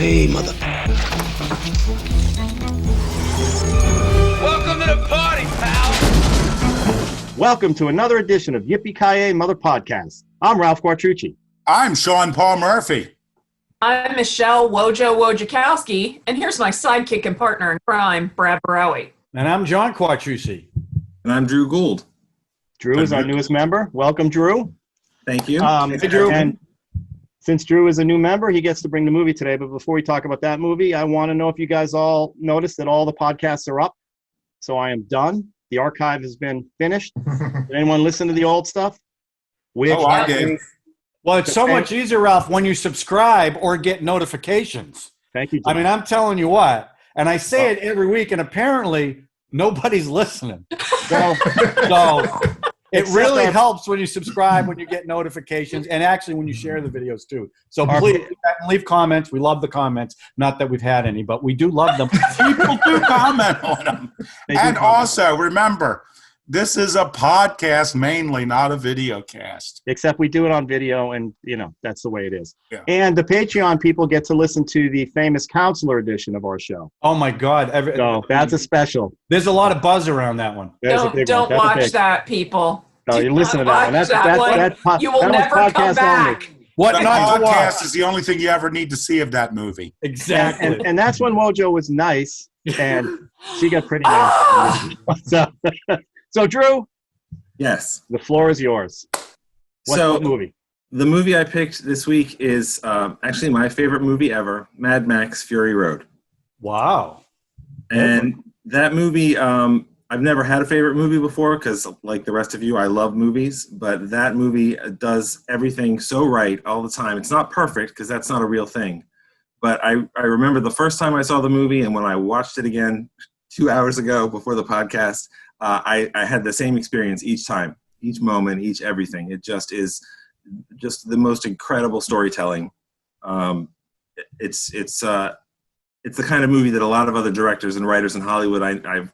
Yippee-Ki-Yay, mother... Welcome to the party, pal! Welcome to another edition of Yippee-Ki-Yay Mother Podcast. I'm Ralph Quartucci. I'm Sean Paul Murphy. I'm Michelle Wojo Wojciechowski, and here's my sidekick and partner in crime, Brad Barowie. And I'm John Quartucci. And I'm Drew Gould. Drew is our newest member. Welcome, Drew. Thank you. Hey, Drew. And since Drew is a new member, he gets to bring the movie today. But before we talk about that movie, I want to know if you guys all noticed that all the podcasts are up. So I am done. The archive has been finished. Did anyone listen to the old stuff? I did. Well, it's so much easier, Ralph, when you subscribe or get notifications. Thank you, John. I mean, I'm telling you what, and I say it every week, and apparently nobody's listening. So it really helps when you subscribe, when you get notifications, and actually when you share the videos too. So please leave comments. We love the comments. Not that we've had any, but we do love them. People do comment on them. And also, remember, this is a podcast mainly, not a video cast. Except we do it on video, and, that's the way it is. Yeah. And the Patreon people get to listen to the famous counselor edition of our show. Oh, my God. So that's a special. There's a lot of buzz around that one. Don't watch that, people. No, you listen to that one. You will never come back. Only. What the not to watch? Podcast is the only thing you ever need to see of that movie. Exactly. And that's when Wojo was nice, and she got pretty nice. So, Drew? Yes. The floor is yours. What movie? The movie I picked this week is actually my favorite movie ever, Mad Max Fury Road. Wow. And that movie, I've never had a favorite movie before because, like the rest of you, I love movies. But that movie does everything so right all the time. It's not perfect because that's not a real thing. But I remember the first time I saw the movie, and when I watched it again 2 hours ago before the podcast, I had the same experience each time, each moment, each everything. It just is just the most incredible storytelling. It's the kind of movie that a lot of other directors and writers in Hollywood, I've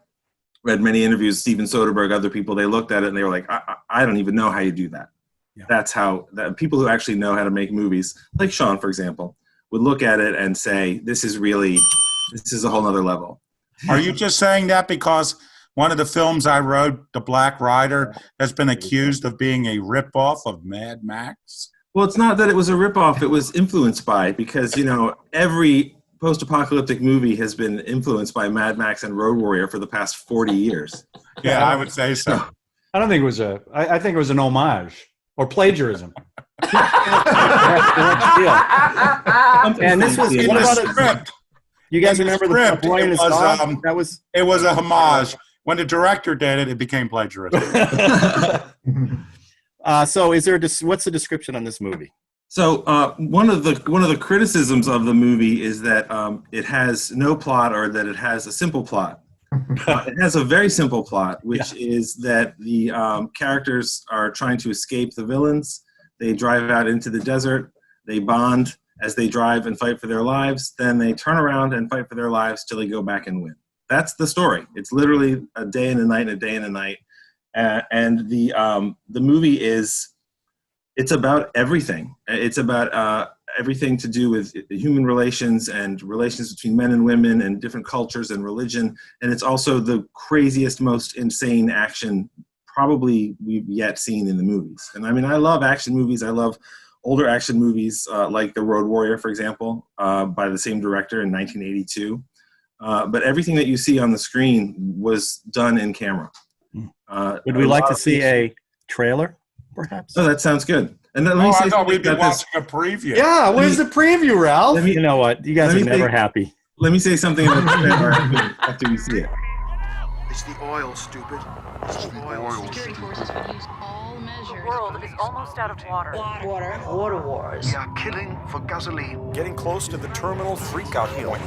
read many interviews, Steven Soderbergh, other people, they looked at it and they were like, I don't even know how you do that. Yeah. That's how people who actually know how to make movies, like Sean, for example, would look at it and say, this is a whole nother level. Are you just saying that because one of the films I wrote, The Black Rider, has been accused of being a ripoff of Mad Max? Well, it's not that it was a ripoff. It was influenced by, because, every post-apocalyptic movie has been influenced by Mad Max and Road Warrior for the past 40 years. Yeah, I would say so. I don't think it was I think it was an homage or plagiarism. And this was in the script. You guys remember the boy in his dog? It was a homage. When the director did it, it became plagiarism. So, what's the description on this movie? So, one of the criticisms of the movie is that it has no plot, or that it has a simple plot. It has a very simple plot, which is that the characters are trying to escape the villains. They drive out into the desert. They bond as they drive and fight for their lives. Then they turn around and fight for their lives till they go back and win. That's the story. It's literally a day and a night and a day and a night. And the movie it's about everything. It's about everything to do with human relations and relations between men and women and different cultures and religion. And it's also the craziest, most insane action probably we've yet seen in the movies. And I mean, I love action movies. I love older action movies like The Road Warrior, for example, by the same director in 1982. But everything that you see on the screen was done in camera. Would we like to see a trailer, perhaps? Oh, that sounds good. And then I thought we'd be watching a preview. Yeah, where's the preview, Ralph? You know what? You guys are never happy. Let me say something about the trailer after you see it. It's the oil, stupid. It's the oil. Security forces will use all measures. The world is almost out of water. Water wars. We are killing for gasoline. Getting close to the terminal freakout point.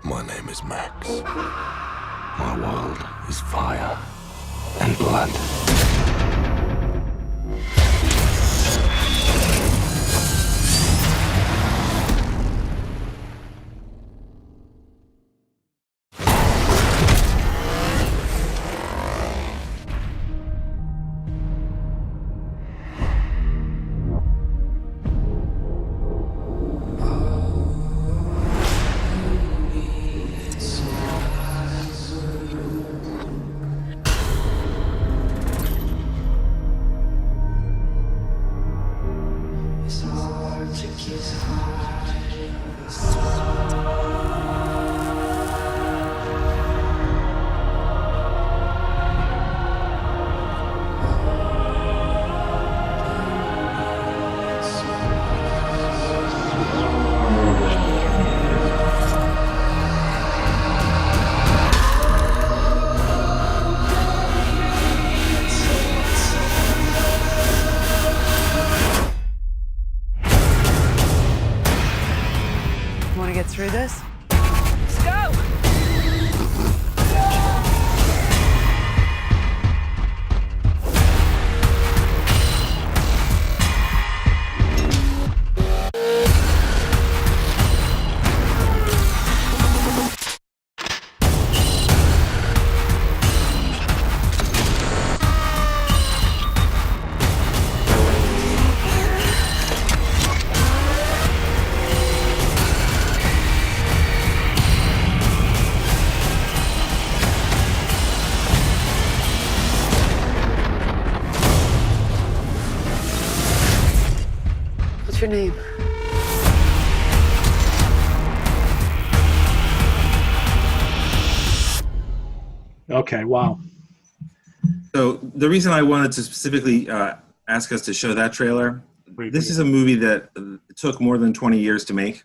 My name is Max. My world is fire and blood. go! What's your name? Okay, wow. So the reason I wanted to specifically ask us to show that trailer, this is a movie that took more than 20 years to make.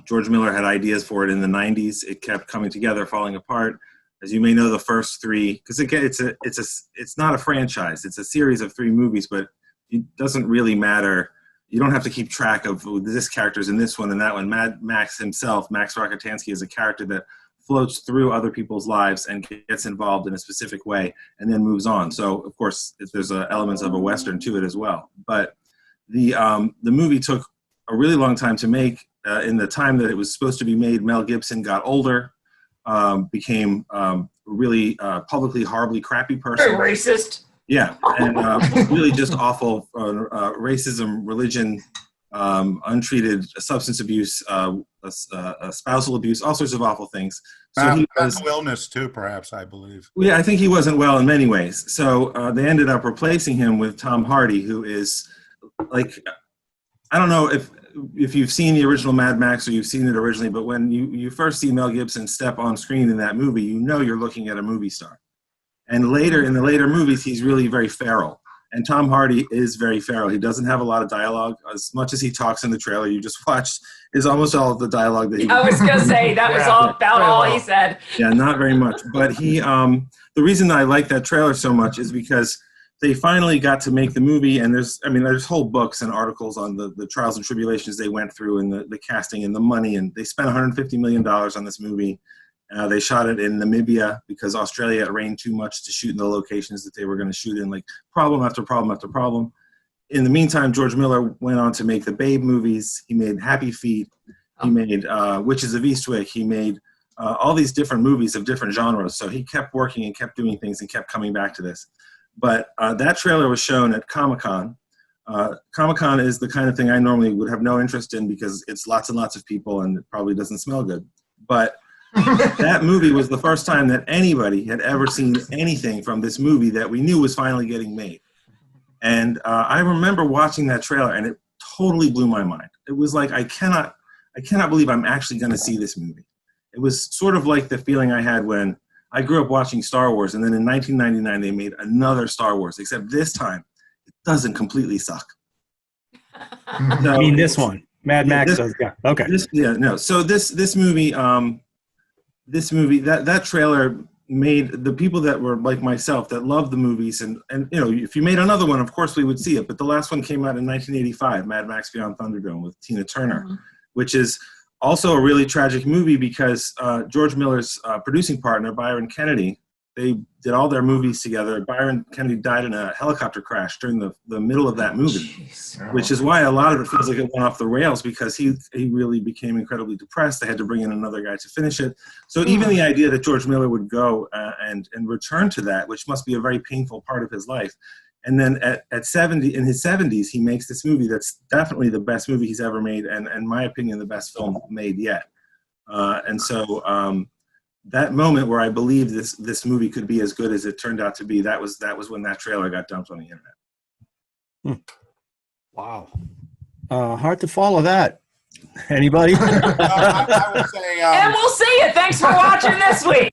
George Miller had ideas for it in the 90s. It kept coming together, falling apart. As you may know, the first three, because it's not a franchise. It's a series of 3 movies, but it doesn't really matter. You don't have to keep track of this character's in this one and that one. Mad Max himself, Max Rockatansky, is a character that floats through other people's lives and gets involved in a specific way and then moves on. So, of course, there's elements of a Western to it as well. But the movie took a really long time to make. In the time that it was supposed to be made, Mel Gibson got older, became really publicly horribly crappy person. Very racist. Yeah, and really just awful racism, religion, untreated substance abuse, spousal abuse, all sorts of awful things. So he was, mental illness too, perhaps, I believe. yeah, I think he wasn't well in many ways. So they ended up replacing him with Tom Hardy, who is like, I don't know if you've seen the original Mad Max or you've seen it originally, but when you first see Mel Gibson step on screen in that movie, you know you're looking at a movie star. And later, in the later movies, he's really very feral. And Tom Hardy is very feral. He doesn't have a lot of dialogue. As much as he talks in the trailer you just watched is almost all of the dialogue that he... I was going to say, that was all he said. Yeah, not very much. But he, the reason I like that trailer so much is because they finally got to make the movie, and there's whole books and articles on the trials and tribulations they went through and the casting and the money, and they spent $150 million on this movie. They shot it in Namibia because Australia, it rained too much to shoot in the locations that they were going to shoot in, like problem after problem after problem. In the meantime, George Miller went on to make the Babe movies. He made Happy Feet. He made Witches of Eastwick. He made all these different movies of different genres. So he kept working and kept doing things and kept coming back to this. But that trailer was shown at Comic-Con. Comic-Con is the kind of thing I normally would have no interest in because it's lots and lots of people and it probably doesn't smell good. But that movie was the first time that anybody had ever seen anything from this movie that we knew was finally getting made. And I remember watching that trailer and it totally blew my mind. It was like, I cannot believe I'm actually going to see this movie. It was sort of like the feeling I had when I grew up watching Star Wars, and then in 1999 they made another Star Wars, except this time it doesn't completely suck. So, I mean this one. Mad Max does, yeah. Okay. So this movie, that trailer made the people that were like myself that loved the movies, and you know, if you made another one, of course we would see it. But the last one came out in 1985, Mad Max Beyond Thunderdome with Tina Turner, which is also a really tragic movie because George Miller's producing partner, Byron Kennedy, they did all their movies together. Byron Kennedy died in a helicopter crash during the middle of that movie, which is why a lot of it feels like it went off the rails because he really became incredibly depressed. They had to bring in another guy to finish it. So even the idea that George Miller would go and return to that, which must be a very painful part of his life. And then at 70, in his 70s, he makes this movie that's definitely the best movie he's ever made, and in my opinion, the best film made yet. That moment where I believed this movie could be as good as it turned out to be, that was when that trailer got dumped on the internet. Wow. Hard to follow that. Anybody? I would say, And we'll see it. Thanks for watching this week.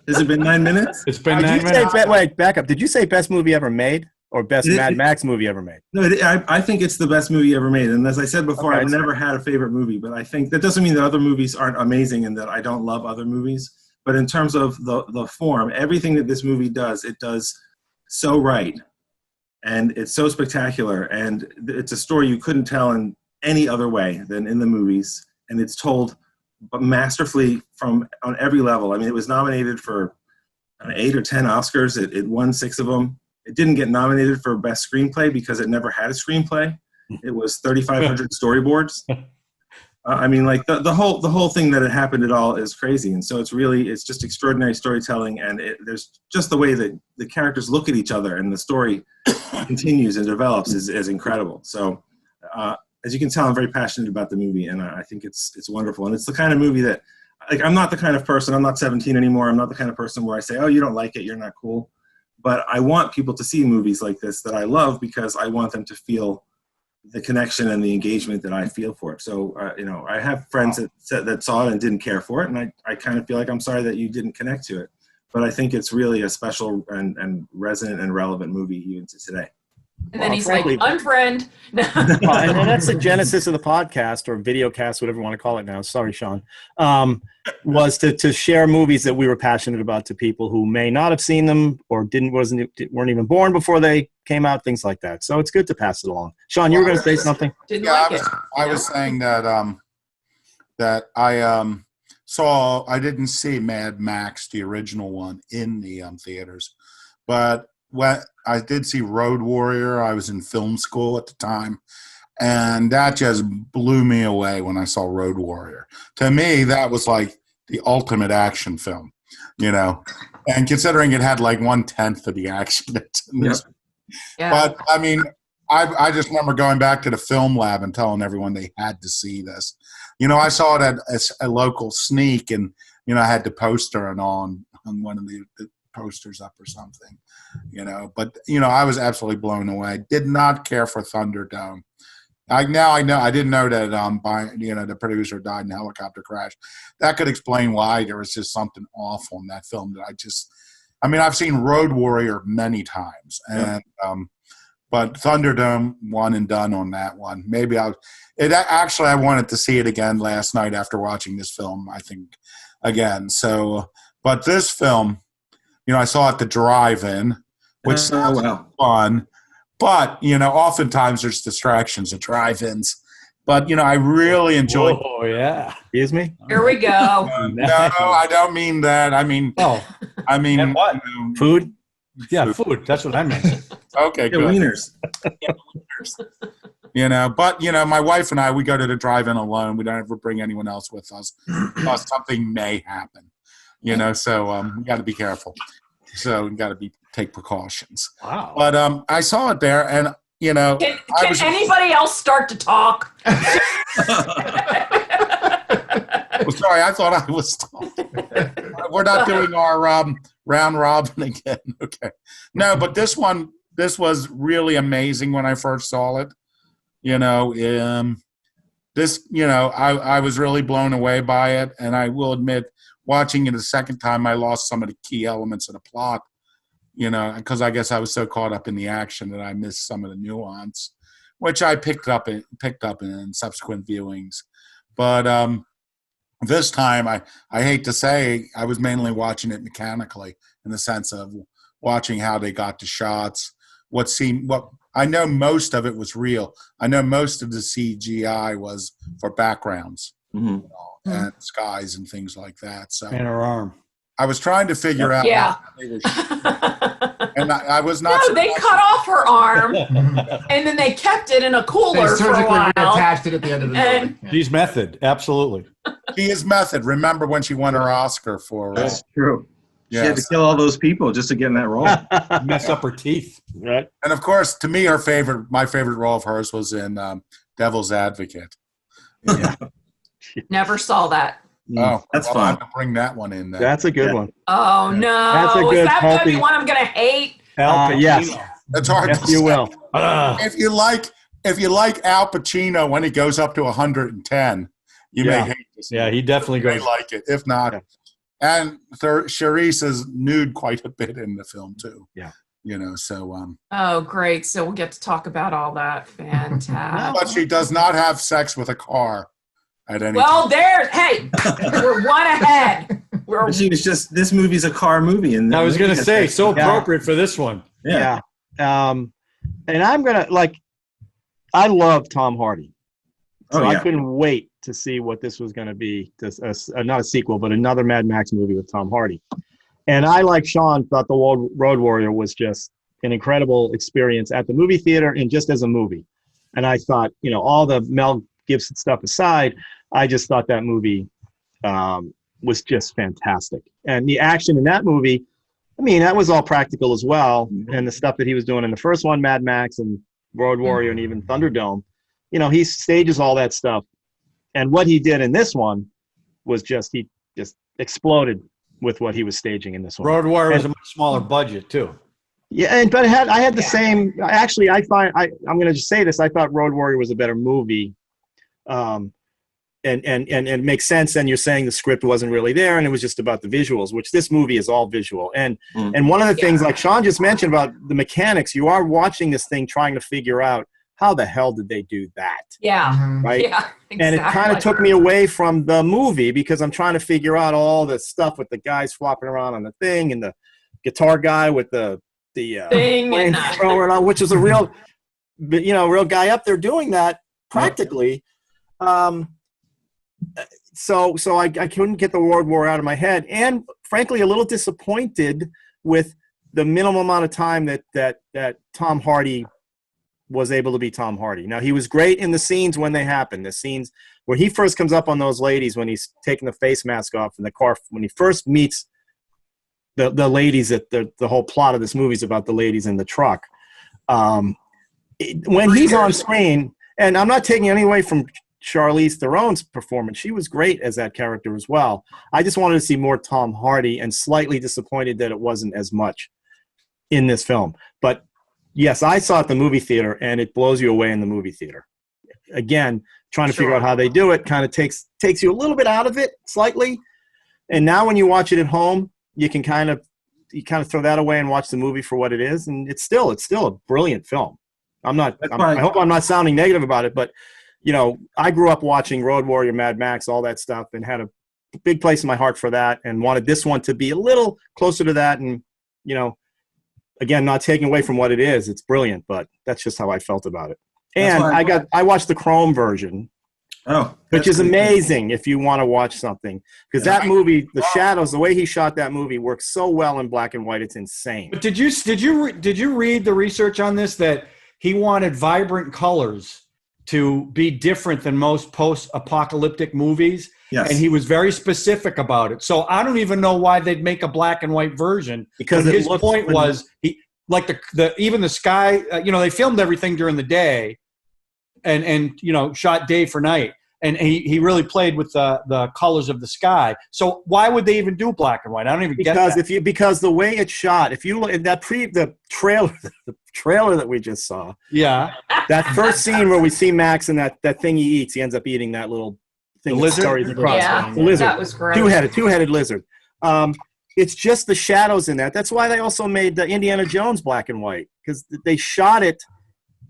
Has it been 9 minutes? It's been 9 minutes. Wait, back up. Did you say best movie ever made or best Mad Max movie ever made? No, I think it's the best movie ever made. And as I said before, I've never had a favorite movie, but I think that doesn't mean that other movies aren't amazing and that I don't love other movies. But in terms of the form, everything that this movie does, it does so right. And it's so spectacular. And it's a story you couldn't tell in any other way than in the movies. And it's told but masterfully on every level. I mean, it was nominated for 8 or 10 Oscars. It won 6 of them. It didn't get nominated for Best Screenplay because it never had a screenplay. It was 3,500 storyboards. I mean, like the whole thing that had happened at all is crazy. And so it's just extraordinary storytelling. And there's just the way that the characters look at each other and the story continues and develops is incredible. So as you can tell, I'm very passionate about the movie, and I think it's wonderful. And it's the kind of movie that, like, I'm not the kind of person, I'm not 17 anymore. I'm not the kind of person where I say, oh, you don't like it, you're not cool. But I want people to see movies like this that I love because I want them to feel the connection and the engagement that I feel for it. So, I have friends that saw it and didn't care for it, and I kind of feel like I'm sorry that you didn't connect to it. But I think it's really a special and resonant and relevant movie even to today. And then he's frankly, like, unfriend. And that's the genesis of the podcast, or video cast, whatever you want to call it now. Sorry, Sean. Was to share movies that we were passionate about to people who may not have seen them or weren't even born before they came out, things like that. So it's good to pass it along. Sean, you were going to say something? I was saying that I didn't see Mad Max, the original one, in the theaters, but when I did see Road Warrior, I was in film school at the time, and that just blew me away when I saw Road Warrior. To me, that was like the ultimate action film, and considering it had like 1/10 of the action that's in this. Yeah. But I mean, I just remember going back to the film lab and telling everyone they had to see this. I saw it at a local sneak, and I had the poster and on one of the posters up or something, but I was absolutely blown away. Did not care for Thunderdome. I know I didn't know that the producer died in a helicopter crash. That could explain why there was just something awful in that film that I've seen Road Warrior many times, and but Thunderdome, one and done on that one. Maybe I wanted to see it again last night after watching this film, I think, again. So, but this film, I saw it at the drive-in, which sounds fun. But, oftentimes there's distractions at drive-ins. But, I really enjoyed it. Oh, yeah. Excuse me? Here we go. No, I don't mean that. I mean what? Food? Yeah, food. That's what I meant. Okay, good. Wieners. But, my wife and I, we go to the drive-in alone. We don't ever bring anyone else with us because something may happen. So we got to be careful. So we got to take precautions. Wow. But I saw it there, and Can anybody else start to talk? Well, sorry, I thought I was talking. We're not doing our round robin again. Okay. No, but this was really amazing when I first saw it. I was really blown away by it, and I will admit, watching it a second time, I lost some of the key elements of the plot, because I guess I was so caught up in the action that I missed some of the nuance, which I picked up in subsequent viewings. But this time, I hate to say, I was mainly watching it mechanically, in the sense of watching how they got the shots. I know most of it was real. I know most of the CGI was for backgrounds. Mm-hmm. And skies and things like that. So, and her arm. I was trying to figure out. Yeah. How they were and I was not. No, they cut off her arm, and then they kept it in a cooler for a while. Attached it at the end of the movie. She's method, absolutely. She is method. Remember when she won her Oscar for? That's true. She had to kill all those people just to get in that role. Mess up her teeth. Right. And of course, to me, my favorite role of hers was in Devil's Advocate. Yeah. Never saw that. Oh, that's fun. I'll have to bring that one in then. That's a good one. Oh, no. That's a good Is that going to be pulpy- one I'm going to hate? Yes. It's hard Yes, to you say. will. If you like Al Pacino when he goes up to 110, you may hate this. Yeah, he definitely You may goes. like it. If not, and Charlize is nude quite a bit in the film too. Yeah. So Oh, great. So we'll get to talk about all that. Fantastic. but she does not have sex with a car at any Well, time. we're one ahead. She was just, this movie's a car movie. And I was going to say, so appropriate for this one. Yeah. And I'm going to, I love Tom Hardy. So I couldn't wait to see what this was going to be. Not a sequel, but another Mad Max movie with Tom Hardy. And I, like Sean, thought The Road Warrior was just an incredible experience at the movie theater and just as a movie. And I thought, you know, all the Mel Gibson stuff aside, I just thought that movie was just fantastic. And the action in that movie, I mean, that was all practical as well. And the stuff that he was doing in the first one, Mad Max and Road Warrior and even Thunderdome, you know, he stages all that stuff. And what he did in this one was he just exploded with what he was staging in this one. Road Warrior was a much smaller budget too. Yeah, but I had the same. Actually, I'm going to just say this. I thought Road Warrior was a better movie, and it makes sense. And you're saying the script wasn't really there, and it was just about the visuals, which this movie is all visual. And one of the things, like Sean just mentioned about the mechanics, you are watching this thing trying to figure out how the hell did they do that? Yeah. Right. Yeah. Exactly. And it kind of took me away from the movie because I'm trying to figure out all the stuff with the guys flopping around on the thing and the guitar guy with the thing and thrower on, which is a real, you know, real guy up there doing that practically. So I couldn't get the World War out of my head, and frankly, a little disappointed with the minimum amount of time that Tom Hardy was able to be Tom Hardy. Now, he was great in the scenes when they happened. The scenes where he first comes up on those ladies when he's taking the face mask off in the car, when he first meets the ladies. That the whole plot of this movie is about the ladies in the truck. When he's on screen, and I'm not taking any away from Charlize Theron's performance. She was great as that character as well. I just wanted to see more Tom Hardy, and slightly disappointed that it wasn't as much in this film. But yes, I saw it at the movie theater, and it blows you away in the movie theater. Again, trying to figure out how they do it kind of takes you a little bit out of it, slightly. And now when you watch it at home, you can kind of throw that away and watch the movie for what it is, and it's still a brilliant film. I hope I'm not sounding negative about it, but you know, I grew up watching Road Warrior, Mad Max, all that stuff, and had a big place in my heart for that, and wanted this one to be a little closer to that. And you know, again, not taking away from what it is, it's brilliant, but that's just how I felt about it. And I watched the Chrome version, which is amazing if you want to watch something, because that movie, the shadows, the way he shot that movie works so well in black and white. It's insane. But did you read the research on this, that he wanted vibrant colors to be different than most post-apocalyptic movies? Yes. And he was very specific about it. So I don't even know why they'd make a black and white version, because his point was even the sky. You know, they filmed everything during the day, and you know, shot day for night, and he really played with the colors of the sky. So why would they even do black and white? I don't even get that. Because the way it's shot, if you look at that the trailer that we just saw, that first scene where we see Max and that thing he eats, he ends up eating that little thing, the lizard across. The lizard, that was great. two-headed lizard. It's just the shadows in that. That's why they also made the Indiana Jones black and white, because they shot it.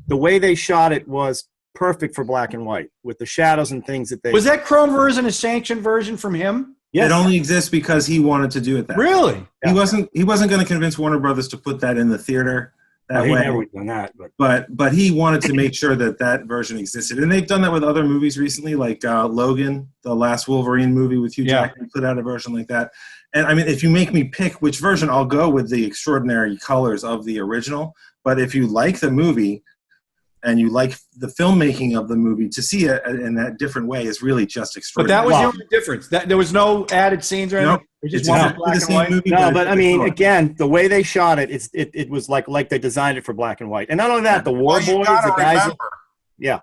The way they shot it was perfect for black and white, with the shadows and things that they. Was that Chrome version a sanctioned version from him? Yes. It only exists because he wanted to do it that way. Really? He wasn't going to convince Warner Brothers to put that in the theater that way. He never done that, but he wanted to make sure that version existed, and they've done that with other movies recently, like Logan, the last Wolverine movie with Hugh Jackman, put out a version like that. And I mean, if you make me pick which version, I'll go with the extraordinary colors of the original. But if you like the movie and you like the filmmaking of the movie, to see it in that different way is really just extraordinary. But that was the only difference. There was no added scenes or anything. Nope. Just black and white. Movie, but I mean, again, the way they shot it, it was like they designed it for black and white. And not only that, the War Boys, the guys.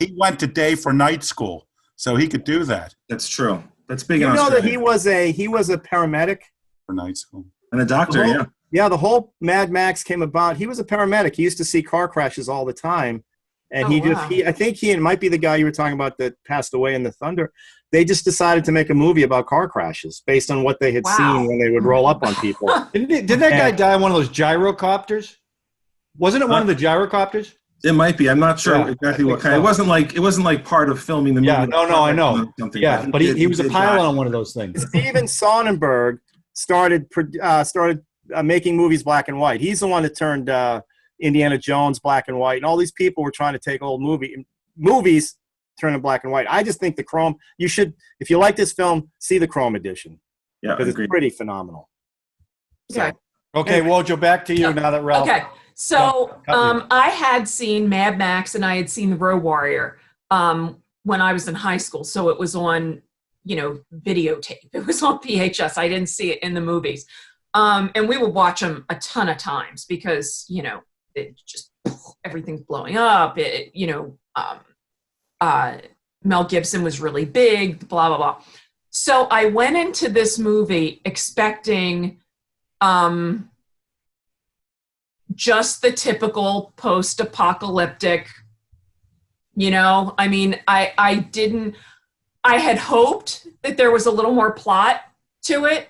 He went to day for night school, so he could do that. That's true. That's big. You know that he was a paramedic for night school and a doctor. The whole Mad Max came about. He was a paramedic. He used to see car crashes all the time. And I think he might be the guy you were talking about that passed away in the Thunder. They just decided to make a movie about car crashes based on what they had seen when they would roll up on people. Didn't that guy die on one of those gyrocopters? Wasn't it one of the gyrocopters? It might be. I'm not sure exactly what kind. So. It wasn't like part of filming the movie. Yeah, no, I know. Yeah, but he was a pilot on one of those things. Steven Sonnenberg started making movies black and white. He's the one that turned Indiana Jones black and white, and all these people were trying to take old movies turn it black and white. I just think the chrome. You should, if you like this film, see the chrome edition Yeah, because it's agreed. pretty phenomenal. Okay. Okay, Wojo, back to you now that Ralph. Okay. So Cut me. I had seen Mad Max and I had seen The Road Warrior when I was in high school. So it was on, videotape. It was on VHS. I didn't see it in the movies. And we would watch them a ton of times because, it just, everything's blowing up. Mel Gibson was really big, blah, blah, blah. So I went into this movie expecting just the typical post-apocalyptic, I had hoped that there was a little more plot to it.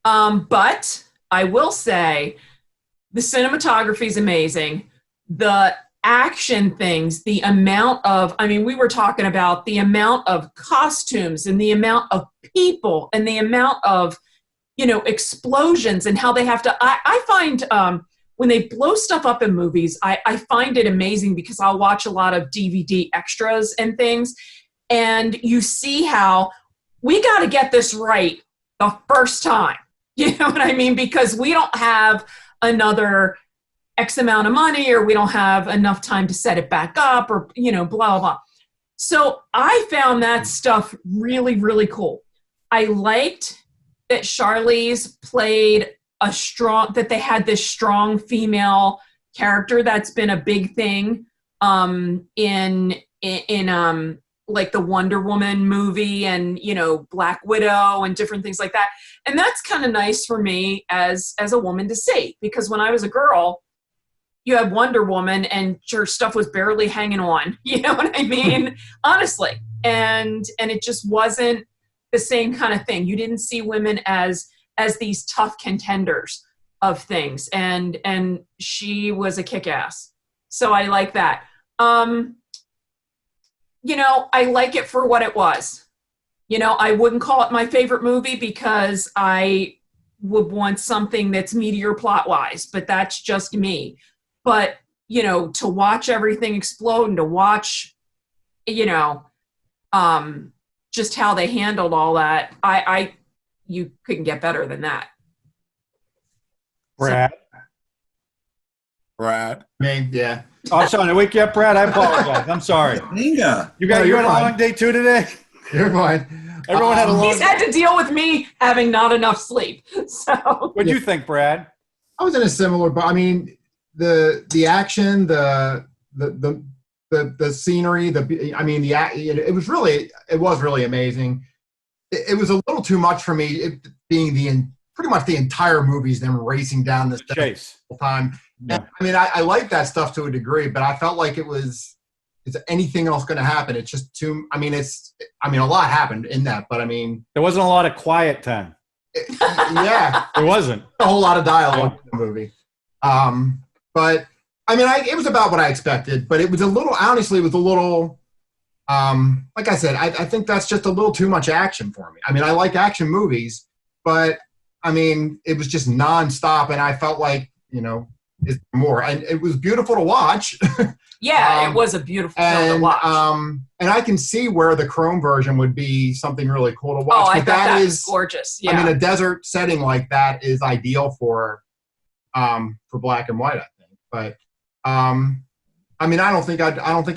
But I will say the cinematography is amazing. The action things, the amount of, we were talking about the amount of costumes and the amount of people and the amount of, explosions and how they have to, I find when they blow stuff up in movies, I find it amazing because I'll watch a lot of DVD extras and things. And you see how we got to get this right the first time. You know what I mean? Because we don't have another X amount of money or we don't have enough time to set it back up or, blah, blah, blah. So I found that stuff really, really cool. I liked that Charlize played that they had this strong female character. That's been a big thing in like the Wonder Woman movie and, Black Widow and different things like that. And that's kind of nice for me as a woman to see, because when I was a girl, you had Wonder Woman and her stuff was barely hanging on. You know what I mean? Honestly. And it just wasn't the same kind of thing. You didn't see women as these tough contenders of things. And she was a kick-ass. So I like that. I like it for what it was. I wouldn't call it my favorite movie because I would want something that's meatier plot-wise, but that's just me. But, to watch everything explode and to watch, just how they handled all that, you couldn't get better than that. Brad. Me, yeah. Oh, sorry, to wake you up, Brad. I apologize. I'm sorry. Inga. You had a long day too today? You're fine. Everyone had a long He's had to deal with me having not enough sleep. So What do you think, Brad? I was in a similar, but the action, the scenery, it was really amazing. It was a little too much for me, it being pretty much the entire movie's them racing down this chase the whole time. Yeah. I like that stuff to a degree, but I felt like is anything else going to happen? It's just too. A lot happened in that, but there wasn't a lot of quiet time. Yeah, there wasn't a whole lot of dialogue in the movie. But it was about what I expected, but it was a little. Honestly, it was a little. Like I said, I think that's just a little too much action for me. I like action movies, but it was just nonstop, and I felt like is more. And it was beautiful to watch. Yeah, it was a beautiful film to watch. And I can see where the chrome version would be something really cool to watch. Oh, I bet that is gorgeous. Yeah. A desert setting like that is ideal for black and white, I think. But I don't think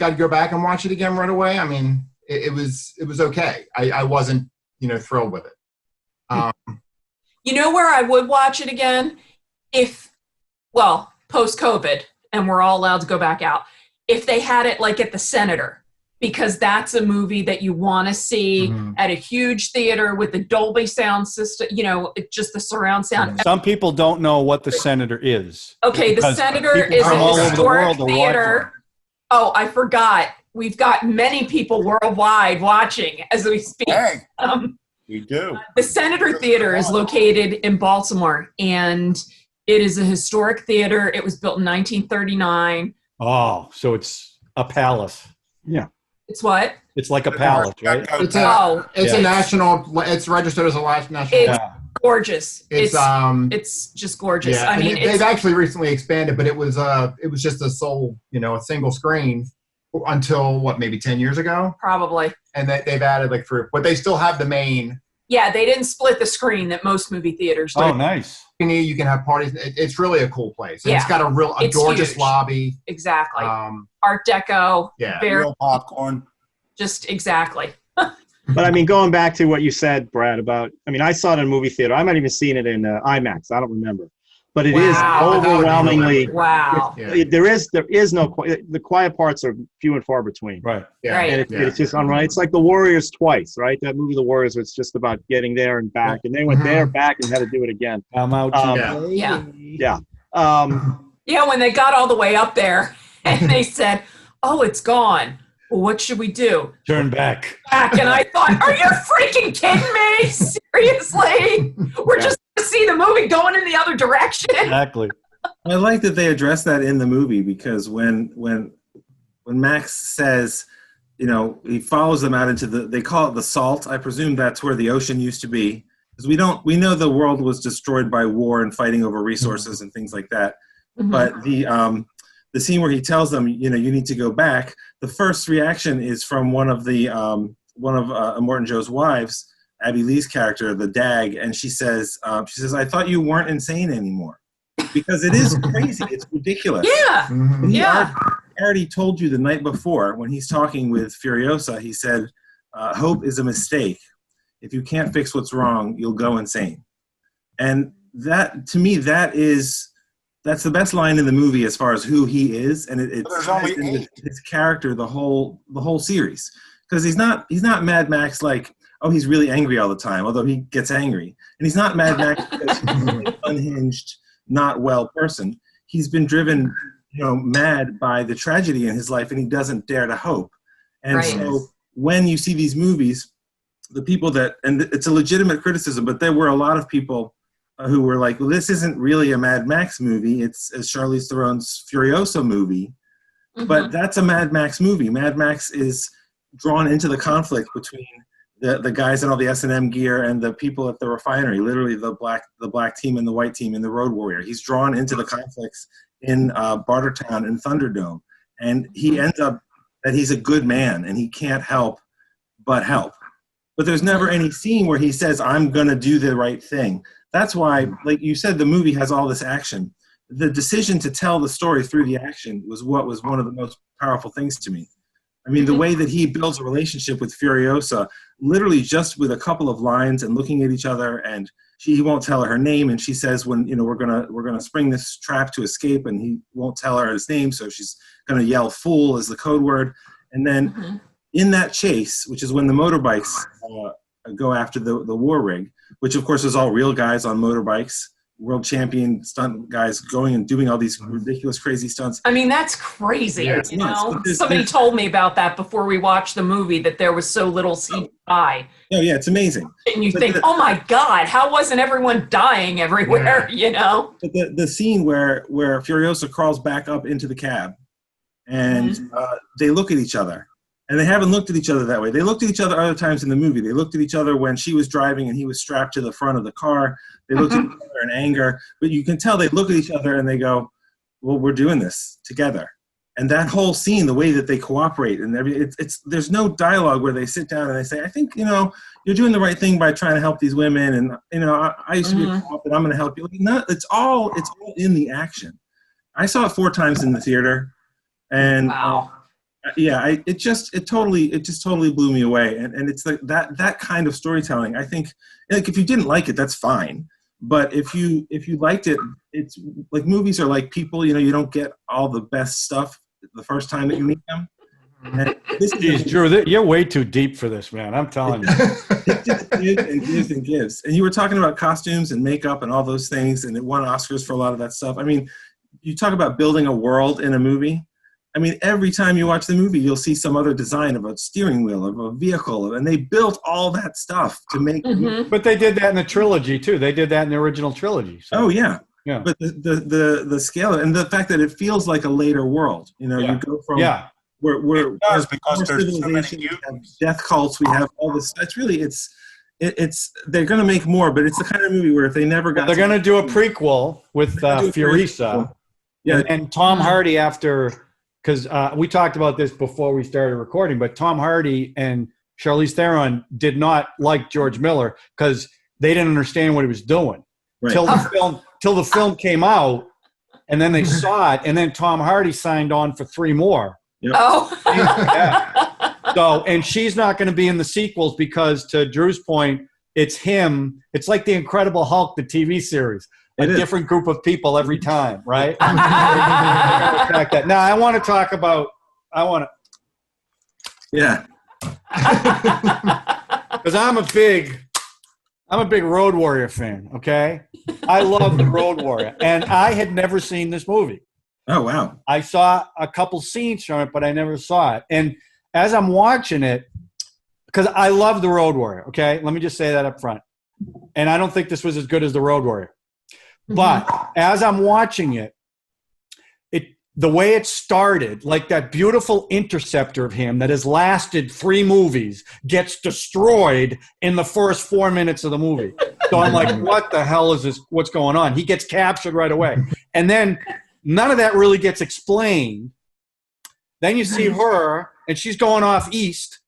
I'd go back and watch it again right away. It was okay. I wasn't thrilled with it. Where I would watch it again post-COVID, and we're all allowed to go back out, if they had it like at the Senator, because that's a movie that you want to see at a huge theater with the Dolby sound system, just the surround sound. Some people don't know what the Senator is. Okay, the Senator is a historic theater. Oh, I forgot. We've got many people worldwide watching as we speak. Hey, we do. The Senator Theater is located in Baltimore, and it is a historic theater. It was built in 1939. Oh, so it's a palace. Yeah. It's what? It's like a palace, right? It's a national. It's registered as a national. It's gorgeous. It's just gorgeous. Yeah, they've actually recently expanded, but it was just a single screen until what, maybe 10 years ago, Probably. and they've added like three, but they still have the main. Yeah, they didn't split the screen that most movie theaters do. Oh, nice. You can have parties. It's really a cool place. And It's got a It's gorgeous huge. lobby. Exactly. Art Deco. Yeah. Very, Real popcorn. just exactly. But I mean, going back to what you said, Brad, about, I mean, I saw it in a movie theater. I might even seen it in IMAX. I don't remember. But it is Wow. overwhelmingly, Wow. Yeah. there is no, the quiet parts are few and far between. Right. Yeah. Right. And it's just unreal. It's like The Warriors twice, right? That movie, The Warriors, where it's just about getting there and back. And they went there, back, and had to do it again. I'm out. Yeah. Yeah. Yeah. Yeah, when they got all the way up there and they said, "Oh, it's gone. Well, what should we do?" Turn back. Back, and I thought, "Are you freaking kidding me? Seriously? We're just going to see the movie going in the other direction." Exactly. I like that they address that in the movie, because when Max says, you know, he follows them out into they call it the salt. I presume that's where the ocean used to be, because we know the world was destroyed by war and fighting over resources and things like that. Mhm. But the scene where he tells them, you know, you need to go back, the first reaction is from one of Morton Joe's wives, Abby Lee's character, the Dag, and she says, "I thought you weren't insane anymore," because it is crazy. It's ridiculous. Yeah. Mhm. He Yeah. already told you the night before when he's talking with Furiosa. He said, "Hope is a mistake. If you can't fix what's wrong, you'll go insane." And that, to me, that's the best line in the movie as far as who he is, and it There's ties only into 8. his character the whole series, because he's not Mad Max like, oh, he's really angry all the time, although he gets angry, and he's not Mad Max because he's an unhinged, not well person. He's been driven, you know, mad by the tragedy in his life, and he doesn't dare to hope. And Right. so when you see these movies, the people that, and it's a legitimate criticism, but there were a lot of people who were like, well, this isn't really a Mad Max movie. It's Charlize Theron's Furiosa movie. But that's a Mad Max movie. Mad Max is drawn into the conflict between the guys in all the S&M gear and the people at the refinery, literally the black team and the white team and the Road Warrior. He's drawn into the conflicts in Bartertown and Thunderdome. And he ends up that he's a good man and he can't help but help. But there's never any scene where he says, I'm going to do the right thing. That's why, like you said, the movie has all this action. The decision to tell the story through the action was what was one of the most powerful things to me. I mean, the way that he builds a relationship with Furiosa, literally just with a couple of lines and looking at each other, and he won't tell her name, and she says, when, you know, we're gonna spring this trap to escape, and he won't tell her his name, so she's gonna yell "fool" as the code word, and then in that chase, which is when the motorbikes go after the war rig, which of course is all real guys on motorbikes, world champion stunt guys going and doing all these ridiculous, crazy stunts. I mean, that's crazy. Yeah, it's you nuts. know, But there's- somebody told me about that before we watched the movie, that there was so little CGI. Oh yeah, it's amazing. And you But think, oh my God, how wasn't everyone dying everywhere? You know? But the scene where Furiosa crawls back up into the cab, and they look at each other, and they haven't looked at each other that way. They looked at each other other times in the movie. They looked at each other when she was driving and he was strapped to the front of the car. They looked at each other in anger, but you can tell they look at each other and they go, well, we're doing this together. And that whole scene, the way that they cooperate, and there's no dialogue where they sit down and they say, I think, you know, you're doing the right thing by trying to help these women, and, you know, I used to be a cop and I'm going to help you. Like, no, it's all in the action. I saw it 4 times in the theater, and it just totally blew me away. And it's like that kind of storytelling. I think, like, if you didn't like it, that's fine. But if you liked it, it's like movies are like people. You know, you don't get all the best stuff the first time that you meet them. And Jeez, Drew, you're way too deep for this, man. I'm telling you. It just gives and gives and gives. And you were talking about costumes and makeup and all those things, and it won Oscars for a lot of that stuff. I mean, you talk about building a world in a movie. I mean, every time you watch the movie, you'll see some other design of a steering wheel, of a vehicle, and they built all that stuff to make the movie. But they did that in the trilogy, too. They did that in the original trilogy. So. Oh, yeah. Yeah. But the scale and the fact that it feels like a later world. You know, you go from where does, because there's so many we have death cults, we have all this. It's really it's they're going to make more, but it's the kind of movie where if they never got, they're going to do a prequel with Furiosa. Yeah, and Tom Hardy after because we talked about this before we started recording, but Tom Hardy and Charlize Theron did not like George Miller because they didn't understand what he was doing till the film came out, and then they saw it, and then Tom Hardy signed on for 3 more. Yep. Oh. Yeah. So, and she's not going to be in the sequels because, to Drew's point, it's him. It's like the Incredible Hulk, the TV series. A different group of people every time, right? Now, I want to talk about. Yeah. Because I'm a big Road Warrior fan. Okay, I love the Road Warrior, and I had never seen this movie. Oh wow! I saw a couple scenes from it, but I never saw it. And as I'm watching it, because I love the Road Warrior. Okay, let me just say that up front. And I don't think this was as good as the Road Warrior. But as I'm watching it, the way it started, like that beautiful interceptor of him that has lasted 3 movies, gets destroyed in the first 4 minutes of the movie. So I'm like, what the hell is this? What's going on? He gets captured right away. And then none of that really gets explained. Then you see her, and she's going off east,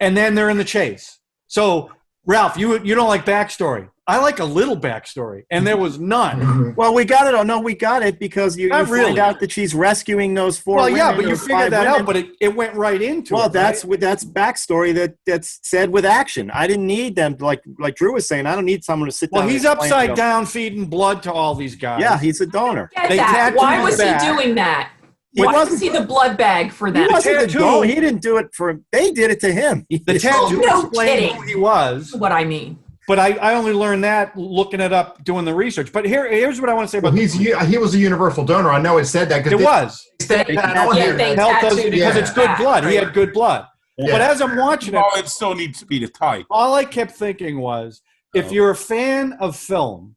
and then they're in the chase. So, Ralph, you don't like backstory. I like a little backstory, and there was none. Well, we got it. Oh, no, we got it because you find out that she's rescuing those 4 women. Well, yeah, but you figured that out, but it went right into it. Well, that's backstory that's said with action. I didn't need them, like Drew was saying, I don't need someone to sit down. Well, he's upside down feeding blood to all these guys. Yeah, he's a donor. Why was he doing that? Why was he the blood bag for them? He wasn't the donor. He didn't do it for – they did it to him. The tattoo explained who he was. What I mean. But I only learned that looking it up, doing the research. But here's what I want to say about he was a universal donor. I know it said that. It was. Because it's good blood. He had good blood. Yeah. But as I'm watching it, it still needs to be the type. All I kept thinking was, if you're a fan of film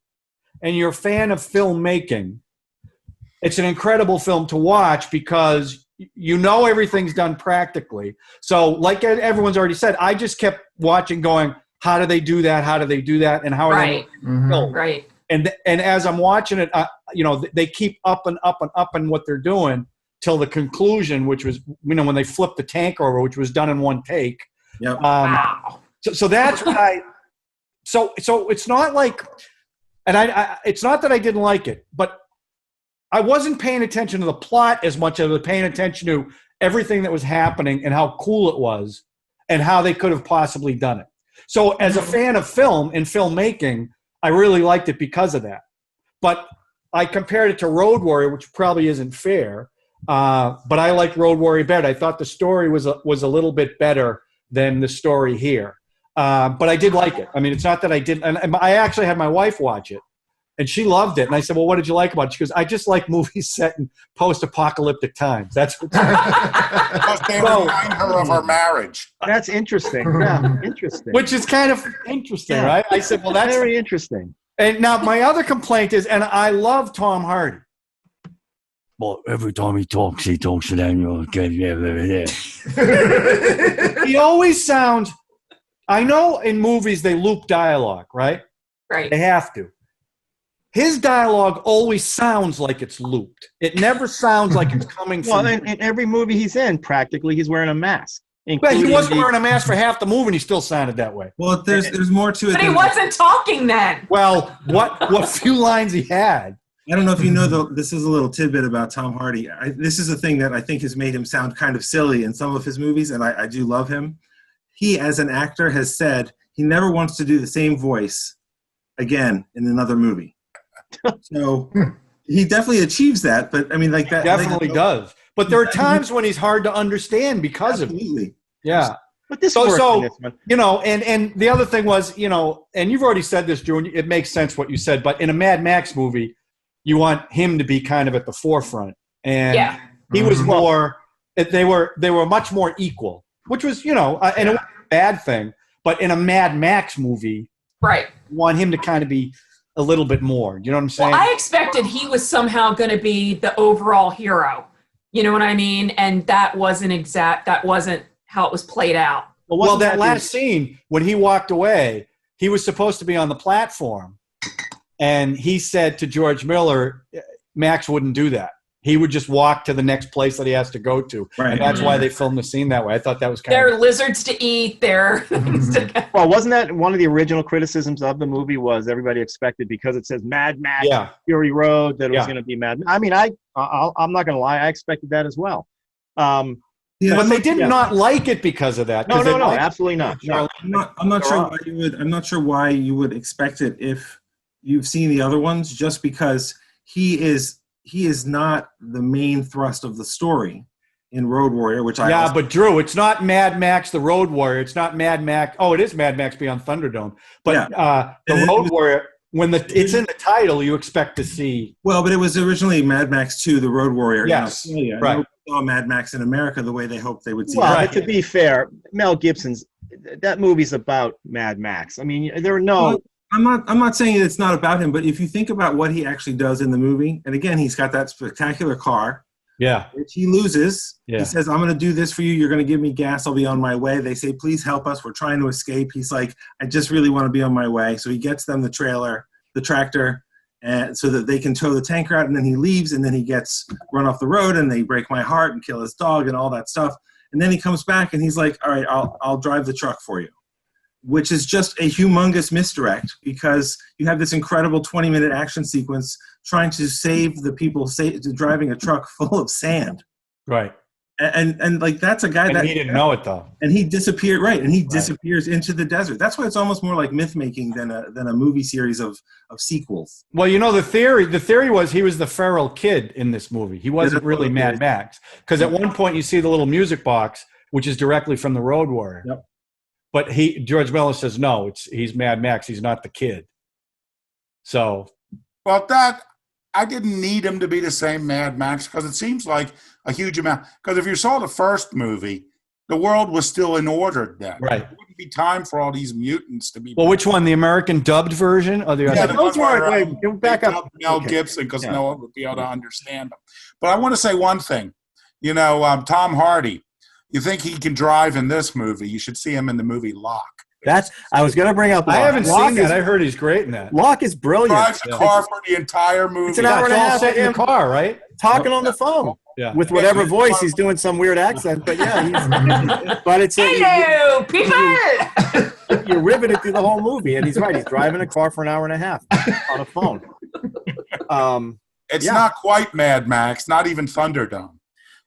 and you're a fan of filmmaking, it's an incredible film to watch because you know everything's done practically. So, like everyone's already said, I just kept watching, going, how do they do that? How do they do that? And how are they filmed? Right. And as I'm watching it, they keep up and up and up in what they're doing till the conclusion, which was, when they flipped the tank over, which was done in 1 take. Yep. Wow. So that's what so it's not like, and it's not that I didn't like it, but I wasn't paying attention to the plot as much as I was paying attention to everything that was happening and how cool it was and how they could have possibly done it. So as a fan of film and filmmaking, I really liked it because of that. But I compared it to Road Warrior, which probably isn't fair. But I liked Road Warrior better. I thought the story was a little bit better than the story here. But I did like it. I mean, it's not that I didn't. And I actually had my wife watch it, and she loved it. And I said, well, what did you like about it? She goes, I just like movies set in post-apocalyptic times. That's what Because they remind her of her marriage. That's interesting. Yeah, interesting. Which is kind of interesting, right? I said, well, that's very interesting. And now my other complaint is, and I love Tom Hardy. Well, every time he talks and then he always sounds, I know in movies they loop dialogue, right? Right. They have to. His dialogue always sounds like it's looped. It never sounds like it's coming from... Well, in every movie he's in, practically, he's wearing a mask. But he wasn't wearing a mask for half the movie, and he still sounded that way. Well, there's more to it. But he wasn't talking then. Well, what few lines he had. I don't know if you know, this is a little tidbit about Tom Hardy. This is a thing that I think has made him sound kind of silly in some of his movies, and I do love him. He, as an actor, has said he never wants to do the same voice again in another movie. So he definitely achieves that, but I mean, like that definitely does. But there are times when he's hard to understand because of it. Yeah. But this so and the other thing was, and you've already said this, Drew, and it makes sense what you said, but in a Mad Max movie, you want him to be kind of at the forefront. And he was more, they were much more equal, which was, and it wasn't a bad thing, but in a Mad Max movie, right, you want him to kind of be a little bit more. You know what I'm saying? Well, I expected he was somehow going to be the overall hero. You know what I mean? And that wasn't how it was played out. Well, that last scene, when he walked away, he was supposed to be on the platform. And he said to George Miller, Max wouldn't do that. he would just walk to the next place that he has to go to. Right. And that's why they filmed the scene that way. I thought that was kind There of... are lizards to eat. There are things to... Well, wasn't that one of the original criticisms of the movie? Was everybody expected, because it says Mad Max Fury Road, that it was going to be Mad? I mean, I'm not going to lie, I expected that as well. But they did not like it because of that. No, absolutely not. No. I'm not sure why you would expect it if you've seen the other ones, just because he is not the main thrust of the story in Road Warrior, which but Drew, it's not Mad Max the Road Warrior. It's not Mad Max. Oh, it is Mad Max Beyond Thunderdome. But the Road Warrior, when it's in the title, you expect to see. Well, but it was originally Mad Max 2, the Road Warrior. Yes, in Australia. right. Nobody saw Mad Max in America the way they hoped they would see. Well, it. but to be fair, Mel Gibson's, that movie's about Mad Max. I mean, there are no. Well, I'm not saying it's not about him, but if you think about what he actually does in the movie, and again, he's got that spectacular car. Yeah. Which he loses. Yeah. He says, I'm going to do this for you. You're going to give me gas. I'll be on my way. They say, please help us. We're trying to escape. He's like, I just really want to be on my way. So he gets them the tractor, and so that they can tow the tanker out. And then he leaves, and then he gets run off the road, and they break my heart and kill his dog and all that stuff. And then he comes back, and he's like, all right, I'll drive the truck for you, which is just a humongous misdirect, because you have this incredible 20-minute action sequence trying to save the people driving a truck full of sand. Right. And like, that's a guy and that he didn't know it though. And he disappeared. Right. And he disappears into the desert. That's why it's almost more like myth making than a movie series of sequels. Well, you know, the theory was he was the feral kid in this movie. He wasn't really Mad Max. Because at one point you see the little music box, which is directly from the Road Warrior. Yep. But George Miller says, no, he's Mad Max. He's not the kid. So. Well, I didn't need him to be the same Mad Max, because it seems like a huge amount. Because if you saw the first movie, the world was still in order then. Right. It wouldn't be time for all these mutants to be. Well, which one? The American dubbed version? Or the those were back up. Mel Gibson, because no one would be able to understand them. But I want to say one thing. You know, Tom Hardy. You think he can drive in this movie? You should see him in the movie Locke. I was going to bring up Locke. I haven't seen that. I heard he's great in that. Locke is brilliant. Drives a car for the entire movie. It's an hour and a half in the car, right? Talking on the phone. Yeah. With whatever voice, he's doing some weird accent, but but it's hello, people. You're riveted through the whole movie, and he's right. He's driving a car for an hour and a half on a phone. It's not quite Mad Max, not even Thunderdome.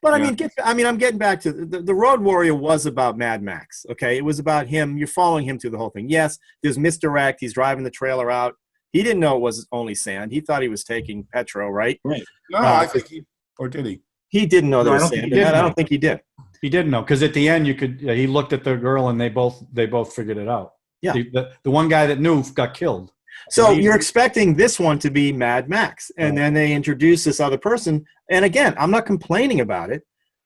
But I'm getting back to the Road Warrior was about Mad Max. Okay, it was about him. You're following him through the whole thing. Yes, there's misdirect. He's driving the trailer out. He didn't know it was only sand. He thought he was taking petrol, right? Right. No, I think or did he? He didn't know there was sand. I don't think he did. He didn't know, because at the end he looked at the girl and they both figured it out. Yeah. The one guy that knew got killed. So you're expecting this one to be Mad Max, and then they introduce this other person. And again, I'm not complaining about it.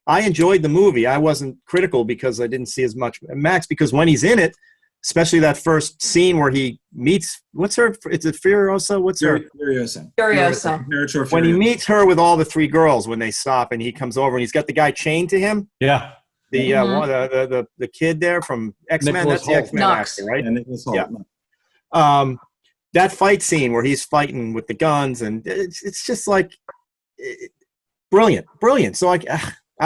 I enjoyed the movie. I wasn't critical because I didn't see as much Max, because when he's in it, especially that first scene where he meets, what's her? Is it Furiosa? What's her? Furiosa. When he meets her with all the three girls, when they stop and he comes over and he's got the guy chained to him. Yeah. The kid there from X-Men. That's the X-Men actor, right? Yeah. That fight scene where he's fighting with the guns, and it's just like brilliant. So I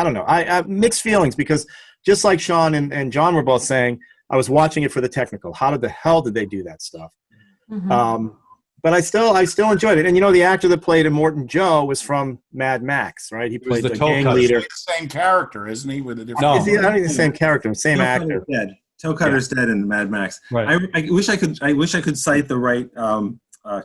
don't know. I mixed feelings, because just like Sean and John were both saying, I was watching it for the technical. How the hell did they do that stuff? Mm-hmm. But I still enjoyed it. And you know, the actor that played Immortan Joe was from Mad Max, right? He played the gang leader. He's the same character, isn't he? With a different. No, I don't think the same character, same actor. Toe Cutter's dead in Mad Max. Right. I wish I could cite the right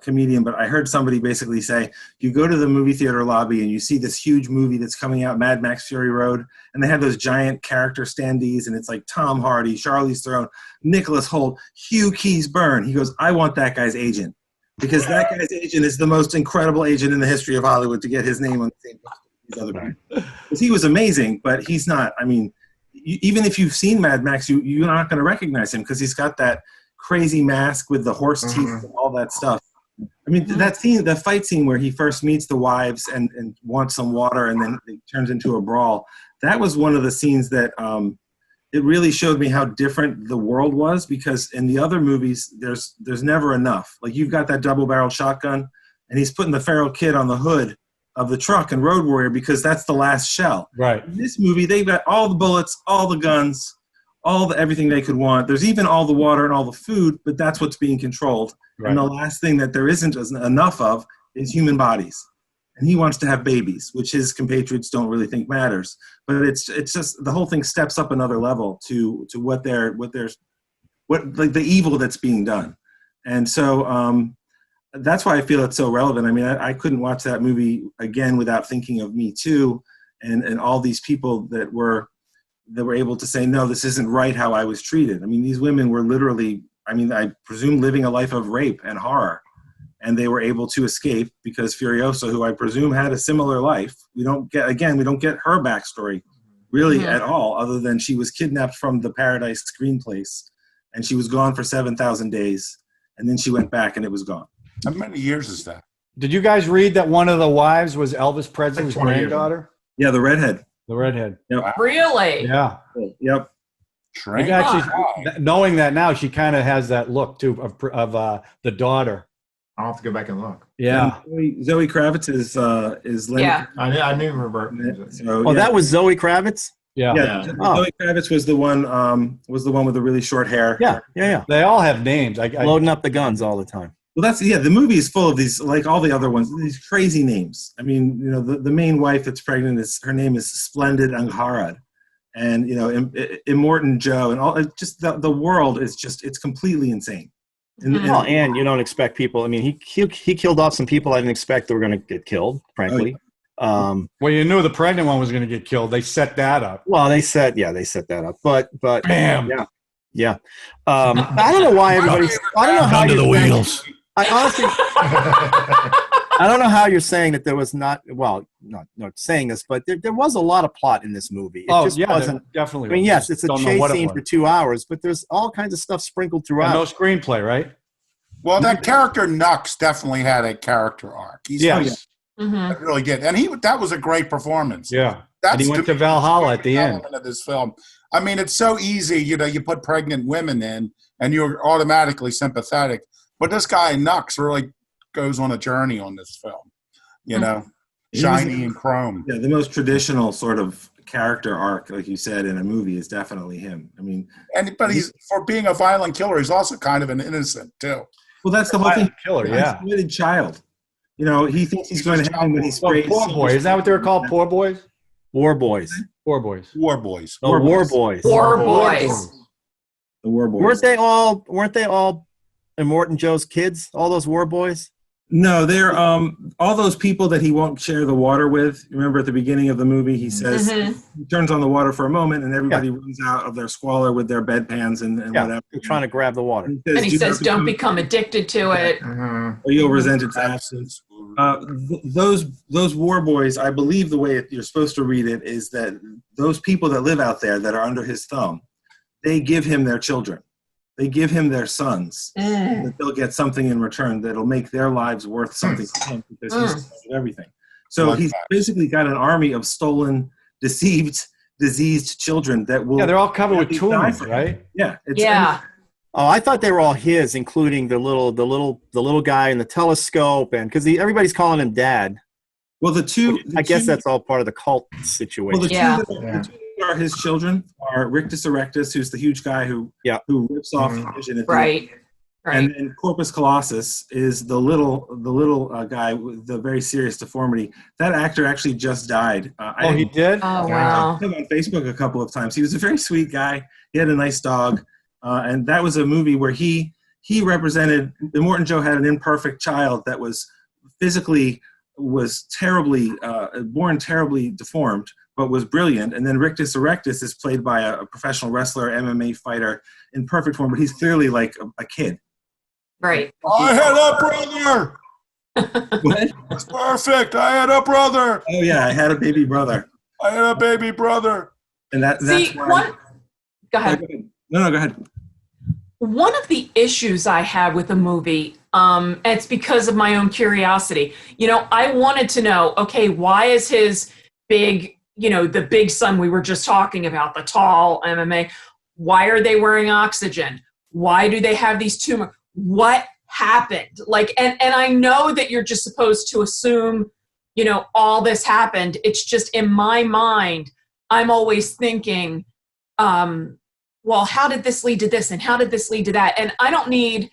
comedian, but I heard somebody basically say, you go to the movie theater lobby and you see this huge movie that's coming out, Mad Max Fury Road, and they have those giant character standees, and it's like Tom Hardy, Charlize Theron, Nicholas Hoult, Hugh Keys-Byrne. He goes, I want that guy's agent, because that guy's agent is the most incredible agent in the history of Hollywood to get his name on the same as other people. Because he was amazing, but he's not. I mean, even if you've seen Mad Max, you're not going to recognize him, because he's got that crazy mask with the horse teeth and all that stuff. I mean, that scene, the fight scene where he first meets the wives and wants some water, and then it turns into a brawl. That was one of the scenes that it really showed me how different the world was, because in the other movies, there's never enough. Like, you've got that double-barreled shotgun, and he's putting the feral kid on the hood, of the truck in Road Warrior because that's the last shell. Right. In this movie, they've got all the bullets, all the guns, everything they could want. There's even all the water and all the food, but that's what's being controlled. Right. And the last thing that there isn't enough of is human bodies. And he wants to have babies, which his compatriots don't really think matters. But it's just the whole thing steps up another level to what the evil that's being done. And so that's why I feel it's so relevant. I mean, I couldn't watch that movie again without thinking of Me Too and all these people that were able to say, no, this isn't right how I was treated. I mean, these women were literally, I presume, living a life of rape and horror. And they were able to escape because Furiosa, who I presume had a similar life, we don't get her backstory really at all, other than she was kidnapped from the Paradise Green place and she was gone for 7,000 days. And then she went back and it was gone. How many years is that? Did you guys read that one of the wives was Elvis Presley's granddaughter? Yeah, the redhead. The redhead. Yep. Really? Yeah. Yep. Actually, knowing that now, she kind of has that look too of the daughter. I'll have to go back and look. Yeah. And Zoe Kravitz is Lenny. Yeah. I knew her. So, Oh, that was Zoe Kravitz? Yeah. Zoe Kravitz was the one with the really short hair. Yeah. They all have names. Loading up the guns all the time. Well, the movie is full of these, like all the other ones, these crazy names. I mean, the main wife that's pregnant her name is Splendid Angharad. And, Immortan Joe and all, just the world is it's completely insane. And you don't expect people. I mean, he killed off some people I didn't expect they were going to get killed, frankly. Well, you knew the pregnant one was going to get killed. They set that up. Well, they set that up. But bam. Yeah. I don't know why everybody. I don't know how under the wheels. I honestly, I don't know how you're saying that there was not saying this, but there was a lot of plot in this movie. It just wasn't, definitely. I mean, yes, it's a chase scene for 2 hours, but there's all kinds of stuff sprinkled throughout. And no screenplay, right? Well, that character Nux definitely had a character arc. That really did, and that was a great performance. Yeah, That's and he went to Valhalla at the end of this film. I mean, it's so easy, you put pregnant women in, and you're automatically sympathetic. But this guy Nux really goes on a journey on this film, shiny and chrome. Yeah, the most traditional sort of character arc, like you said, in a movie is definitely him. I mean, but he's for being a violent killer, he's also kind of an innocent too. Well, that's the whole thing. Killer, yeah. He's a committed child. He thinks he's going to heaven when he's sprayed. Poor boy. Is that what they're called? Poor boys? War boys. War boys. War boys. Oh, war boys. War boys. The war boys. Weren't they all Immortan Joe's kids? All those war boys? No, they're all those people that he won't share the water with. Remember at the beginning of the movie, he says he turns on the water for a moment, and everybody runs out of their squalor with their bedpans and whatever. They're trying to grab the water. And he says, "Don't become addicted to it, or you'll resent its absence." Those war boys, I believe the way you're supposed to read it is that those people that live out there that are under his thumb, they give him their children. They give him their sons. That they'll get something in return that'll make their lives worth something to him because he's stolen everything. So he's basically got an army of stolen, deceived, diseased children that will. Yeah, they're all covered with tumors, right? Yeah. Oh, I thought they were all his, including the little guy in the telescope, and because everybody's calling him Dad. Well, I guess that's all part of the cult situation. Well, the two that are his children are Rictus Erectus, who's the huge guy who rips off the vision at the end. And then Corpus Colossus is the little guy with the very serious deformity. That actor actually just died. He did? Oh, wow. I saw him on Facebook a couple of times. He was a very sweet guy. He had a nice dog. And that was a movie where he represented, Immortan Joe had an imperfect child that was physically, born terribly deformed, but was brilliant. And then Rictus Erectus is played by a professional wrestler, MMA fighter in perfect form, but he's clearly like a kid. Right. I had a brother. It's perfect. I had a brother. Oh yeah, I had a baby brother. I had a baby brother. And that's why. Go ahead. No, go ahead. One of the issues I had with the movie, it's because of my own curiosity. I wanted to know, okay, why is his big, the big son we were just talking about, the tall MMA, why are they wearing oxygen? Why do they have these tumors? What happened? And I know that you're just supposed to assume all this happened. It's just in my mind, I'm always thinking, well, how did this lead to this? And how did this lead to that? And I don't need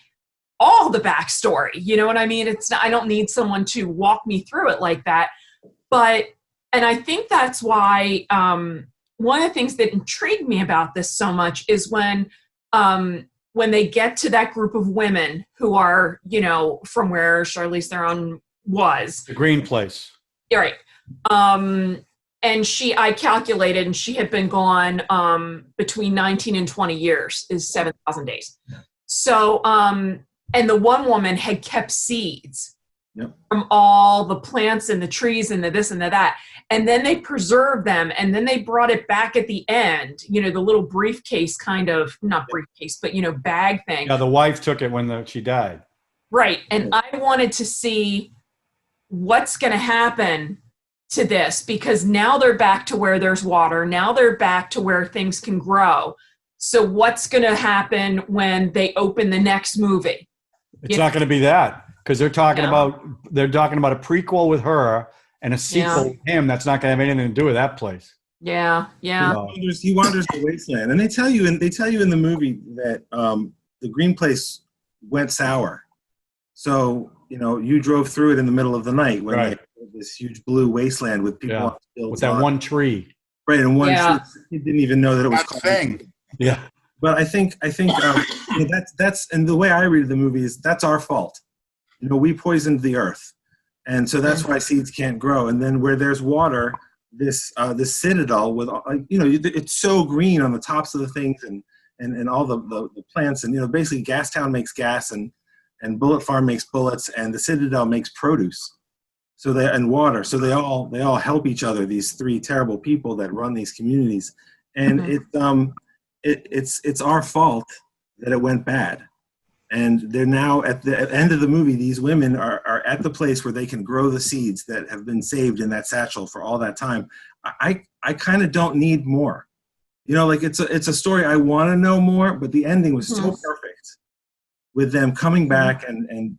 all the backstory. You know what I mean? I don't need someone to walk me through it like that. And I think that's why one of the things that intrigued me about this so much is when they get to that group of women who are, from where Charlize Theron was. The green place. Right. And I calculated, and she had been gone between 19 and 20 years, is 7,000 days. So, and the one woman had kept seeds from all the plants and the trees and the this and the that. And then they preserved them, and then they brought it back at the end, the little briefcase not briefcase, but, bag thing. Yeah, the wife took it when she died. Right. And I wanted to see what's going to happen to this, because now they're back to where there's water. Now they're back to where things can grow. So what's going to happen when they open the next movie? It's not going to be that, because they're talking about a prequel with her and a sequel with him. That's not going to have anything to do with that place. Yeah. He wanders the wasteland, and they tell you in the movie that the green place went sour. So you drove through it in the middle of the night when they had this huge blue wasteland with people with that one tree. Right, and one tree. He didn't even know that it was That thing. Yeah. But I think that's and the way I read the movie is that's our fault. We poisoned the earth, and so that's why seeds can't grow. And then where there's water, this citadel with it's so green on the tops of the things and all the plants, and basically Gastown makes gas and Bullet Farm makes bullets, and the Citadel makes produce. So and water. So they all help each other. These three terrible people that run these communities, and it's our fault that it went bad. And they're now at the end of the movie. These women are at the place where they can grow the seeds that have been saved in that satchel for all that time. I kind of don't need more. It's a story I want to know more, but the ending was so perfect. With them coming back and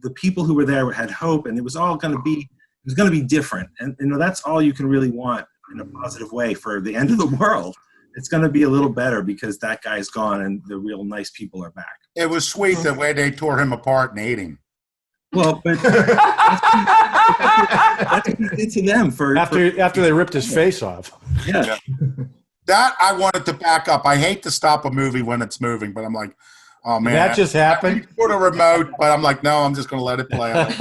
the people who were there had hope, and it was going to be different. And that's all you can really want in a positive way for the end of the world. It's going to be a little better because that guy's gone and the real nice people are back. It was sweet the way they tore him apart and ate him. Well, but that's what he did to them after they ripped his face off. Yeah. That I wanted to back up. I hate to stop a movie when it's moving, but I'm like, oh man, that just happened. Put a remote, but I'm like, no, I'm just going to let it play out.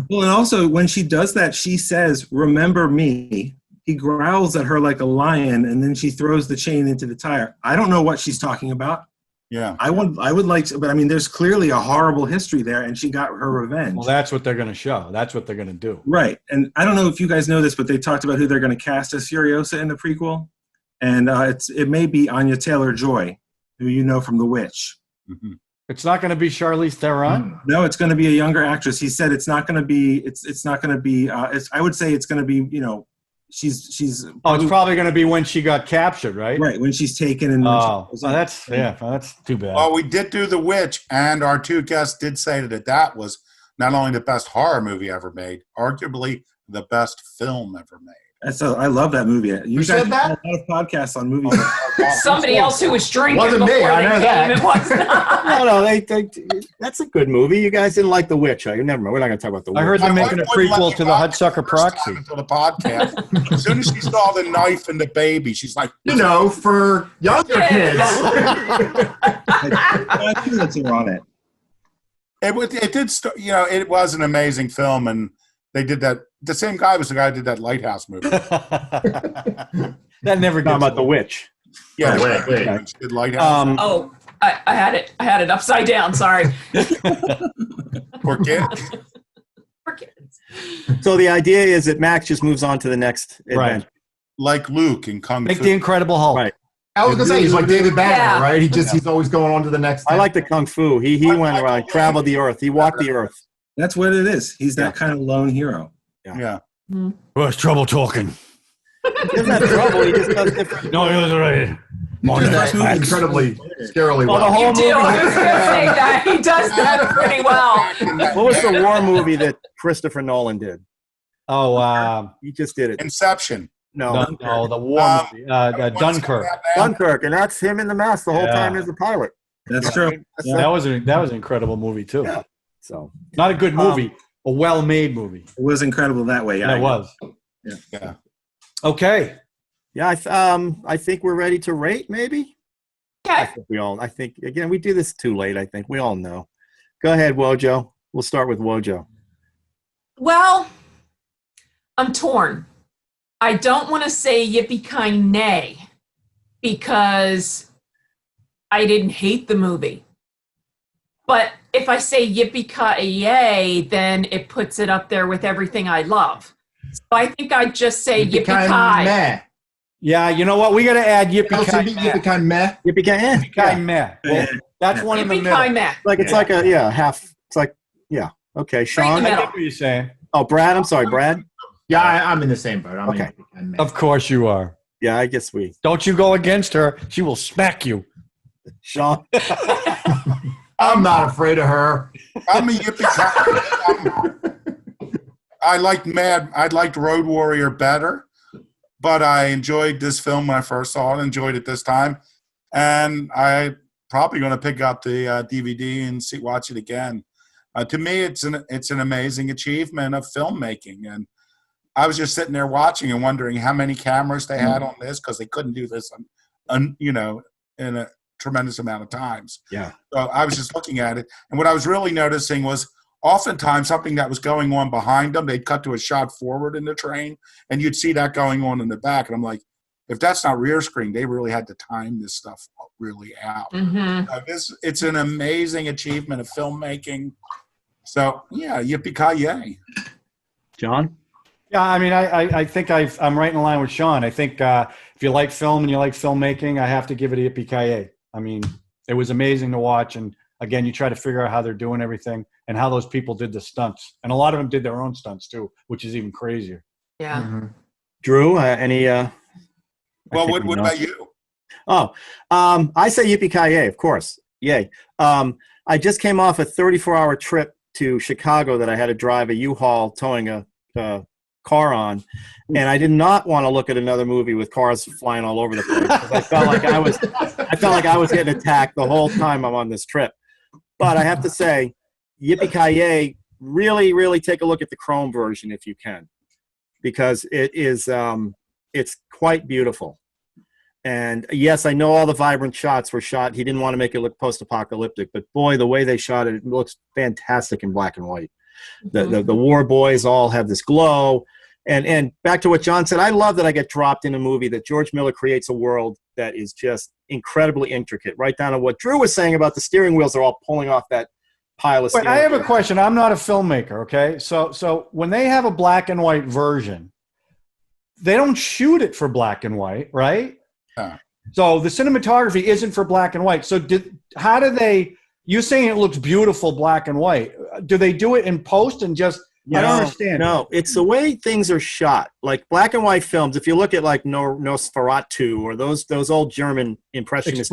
Well, and also when she does that, she says, "Remember me." He growls at her like a lion, and then she throws the chain into the tire. I don't know what she's talking about. Yeah, I would like to, but I mean, there's clearly a horrible history there, and she got her revenge. Well, that's what they're going to show. That's what they're going to do. Right, and I don't know if you guys know this, but they talked about who they're going to cast as Furiosa in the prequel, and it may be Anya Taylor-Joy, who you know from The Witch. Mm-hmm. It's not going to be Charlize Theron. No, it's going to be a younger actress. He said it's not going to be. It's not going to be. I would say it's going to be. She's. It's probably going to be when she got captured, right? Right, when she's taken and. That's too bad. Well, we did do The Witch, and our two guests did say that was not only the best horror movie ever made, arguably the best film ever made. I love that movie. You said that? A lot of podcasts on movies. Somebody else who was drinking Wasn't me, I know that. It was not. No, that's a good movie. You guys didn't like The Witch. Never mind. We're not going to talk about The Witch. I heard they're making a prequel to the Hudsucker Proxy. Until the podcast. As soon as she saw the knife and the baby, she's like, for younger kids. I think that's on it. It did. It was an amazing film, and they did that. The same guy was the guy who did that Lighthouse movie. That never Talking about The Witch. Yeah, wait. Did Lighthouse? I had it upside down. Sorry. For kids. For kids. So the idea is that Max just moves on to the next adventure. Like Luke in Kung Make Fu. the Incredible Hulk. Right. I was going to say, he's like David Banner, right? He's always going on to the next I like the Kung Fu. He went around, traveled the earth. He walked the earth. That's what it is. He's that kind of lone hero. Yeah. Well, it's trouble talking. He doesn't have trouble. He just does different. No, he was right. Incredibly, scarily well. The whole You do. I was going to say that. He does that pretty well. What was the war movie that Christopher Nolan did? You just did it. Inception. No, the war movie, Dunkirk. Dunkirk, and that's him in the mask the whole time as a pilot. That's true. Yeah. That was an incredible movie too. Yeah. So not a good movie, a well-made movie. It was incredible that way. Yeah, it was. Yeah. Okay. Yeah, I think we're ready to rate. Maybe. Okay. I think again we do this too late. I think we all know. Go ahead, Wojo. We'll start with Wojo. Well, I'm torn. I don't want to say Yippee-Ki-Yay because I didn't hate the movie. But if I say Yippee-Ki-Yay, then it puts it up there with everything I love. So I think I'd just say Yippee-Ki-Yay. Yeah, you know what? We got to add Yippee-Ki-Yay. Yippee-Ki-Yay. Yippee-Ki-Yay. Yippee-Ki-Yay. Well, that's one in the middle. Yippee-Ki-Yay. Like it's like a half. It's like okay. Sean. Right in the I get what you're saying. Oh, Brad. I'm sorry, Brad. Yeah, I'm in the same boat. I'm Okay. in Of course you are. Yeah, I guess we. Don't you go against her. She will smack you. Sean. I'm not afraid of her. I'm a Yippee-Ki-Yay. I liked Road Warrior better, but I enjoyed this film when I first saw it. Enjoyed it this time, and I probably going to pick up the DVD and watch it again. To me, it's an amazing achievement of filmmaking, and I was just sitting there watching and wondering how many cameras they had on this because they couldn't do this, in a tremendous amount of times. Yeah. So I was just looking at it, and what I was really noticing was oftentimes something that was going on behind them, they'd got to a shot forward in the train, and you'd see that going on in the back, and I'm like, if that's not rear screen, they really had to time this stuff really out. Mm-hmm. It's an amazing achievement of filmmaking. So yeah, Yippee-Ki-Yay. John. Yeah, I mean, I think I'm right in line with Sean. I think if you like film and you like filmmaking, I have to give it a Yippee-Ki-Yay. I mean, it was amazing to watch, and again, you try to figure out how they're doing everything and how those people did the stunts, and a lot of them did their own stunts too, which is even crazier. Yeah. Mm-hmm. Drew, any? Well, what about you? Oh, I say Yippee-Ki-Yay, of course. Yay. I just came off a 34-hour trip to Chicago that I had to drive a U-Haul towing a car on, and I did not want to look at another movie with cars flying all over the place. I felt like I was getting attacked the whole time I'm on this trip. But I have to say, Yippee-Ki-Yay, really, really take a look at the Chrome version if you can, because it is it's quite beautiful. And yes, I know all the vibrant shots were shot. He didn't want to make it look post-apocalyptic, but boy, the way they shot it, it looks fantastic in black and white. The war boys all have this glow. And back to what John said, I love that I get dropped in a movie that George Miller creates a world that is just incredibly intricate, right down to what Drew was saying about the steering wheels are all pulling off that pile of steering Wait, I have a wheels. question. I'm not a filmmaker, okay? So when they have a black and white version, they don't shoot it for black and white, right? Yeah. So the cinematography isn't for black and white. So how do they? You're saying it looks beautiful black and white. Do they do it in post and just? I don't understand. No, it's the way things are shot. Like black and white films. If you look at like Nosferatu or those old German impressionists,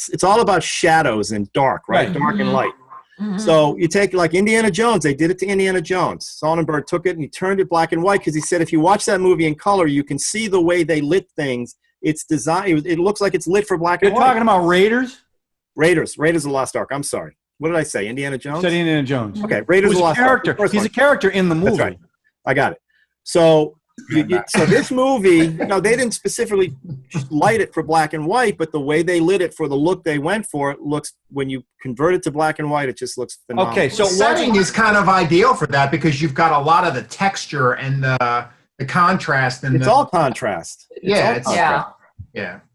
it's all about shadows and dark, right? Dark and light. Mm-hmm. So you take like Indiana Jones. They did it to Indiana Jones. Sonnenberg took it and he turned it black and white because he said if you watch that movie in color, you can see the way they lit things. It's designed. It looks like it's lit for black and white. You're talking about Raiders of the Lost Ark. I'm sorry. What did I say? Indiana Jones? Said Indiana Jones. Okay, Raiders of the Lost Ark. He's a character in the movie. That's right. I got it. So, so this movie, no, they didn't specifically light it for black and white, but the way they lit it for the look they went for, it looks, when you convert it to black and white, it just looks phenomenal. Okay, so setting is kind of ideal for that because you've got a lot of the texture and the contrast. And it's all contrast. Yeah.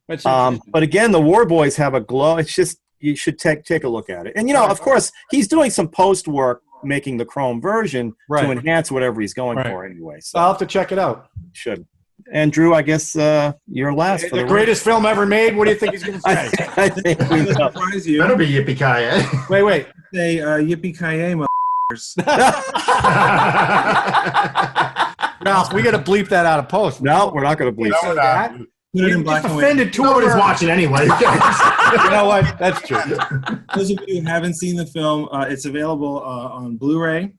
But again, the War Boys have a glow. It's just, you should take a look at it. And, of course, he's doing some post work making the Chrome version to enhance whatever he's going for anyway. So I'll have to check it out. Should. And Drew, I guess you're last. For the greatest film ever made. What do you think he's going to say? I think we will. Surprise you. That'll be Yippee-Ki-Yay. Wait. Say Yippee-Ki-Yay, motherfuckers. Ralph, we got to bleep that out of post. No, we're not going to bleep that. Put it in black and white. Offended Nobody's watching anyway. You know what? That's true. Those of you who haven't seen the film, it's available on Blu-ray,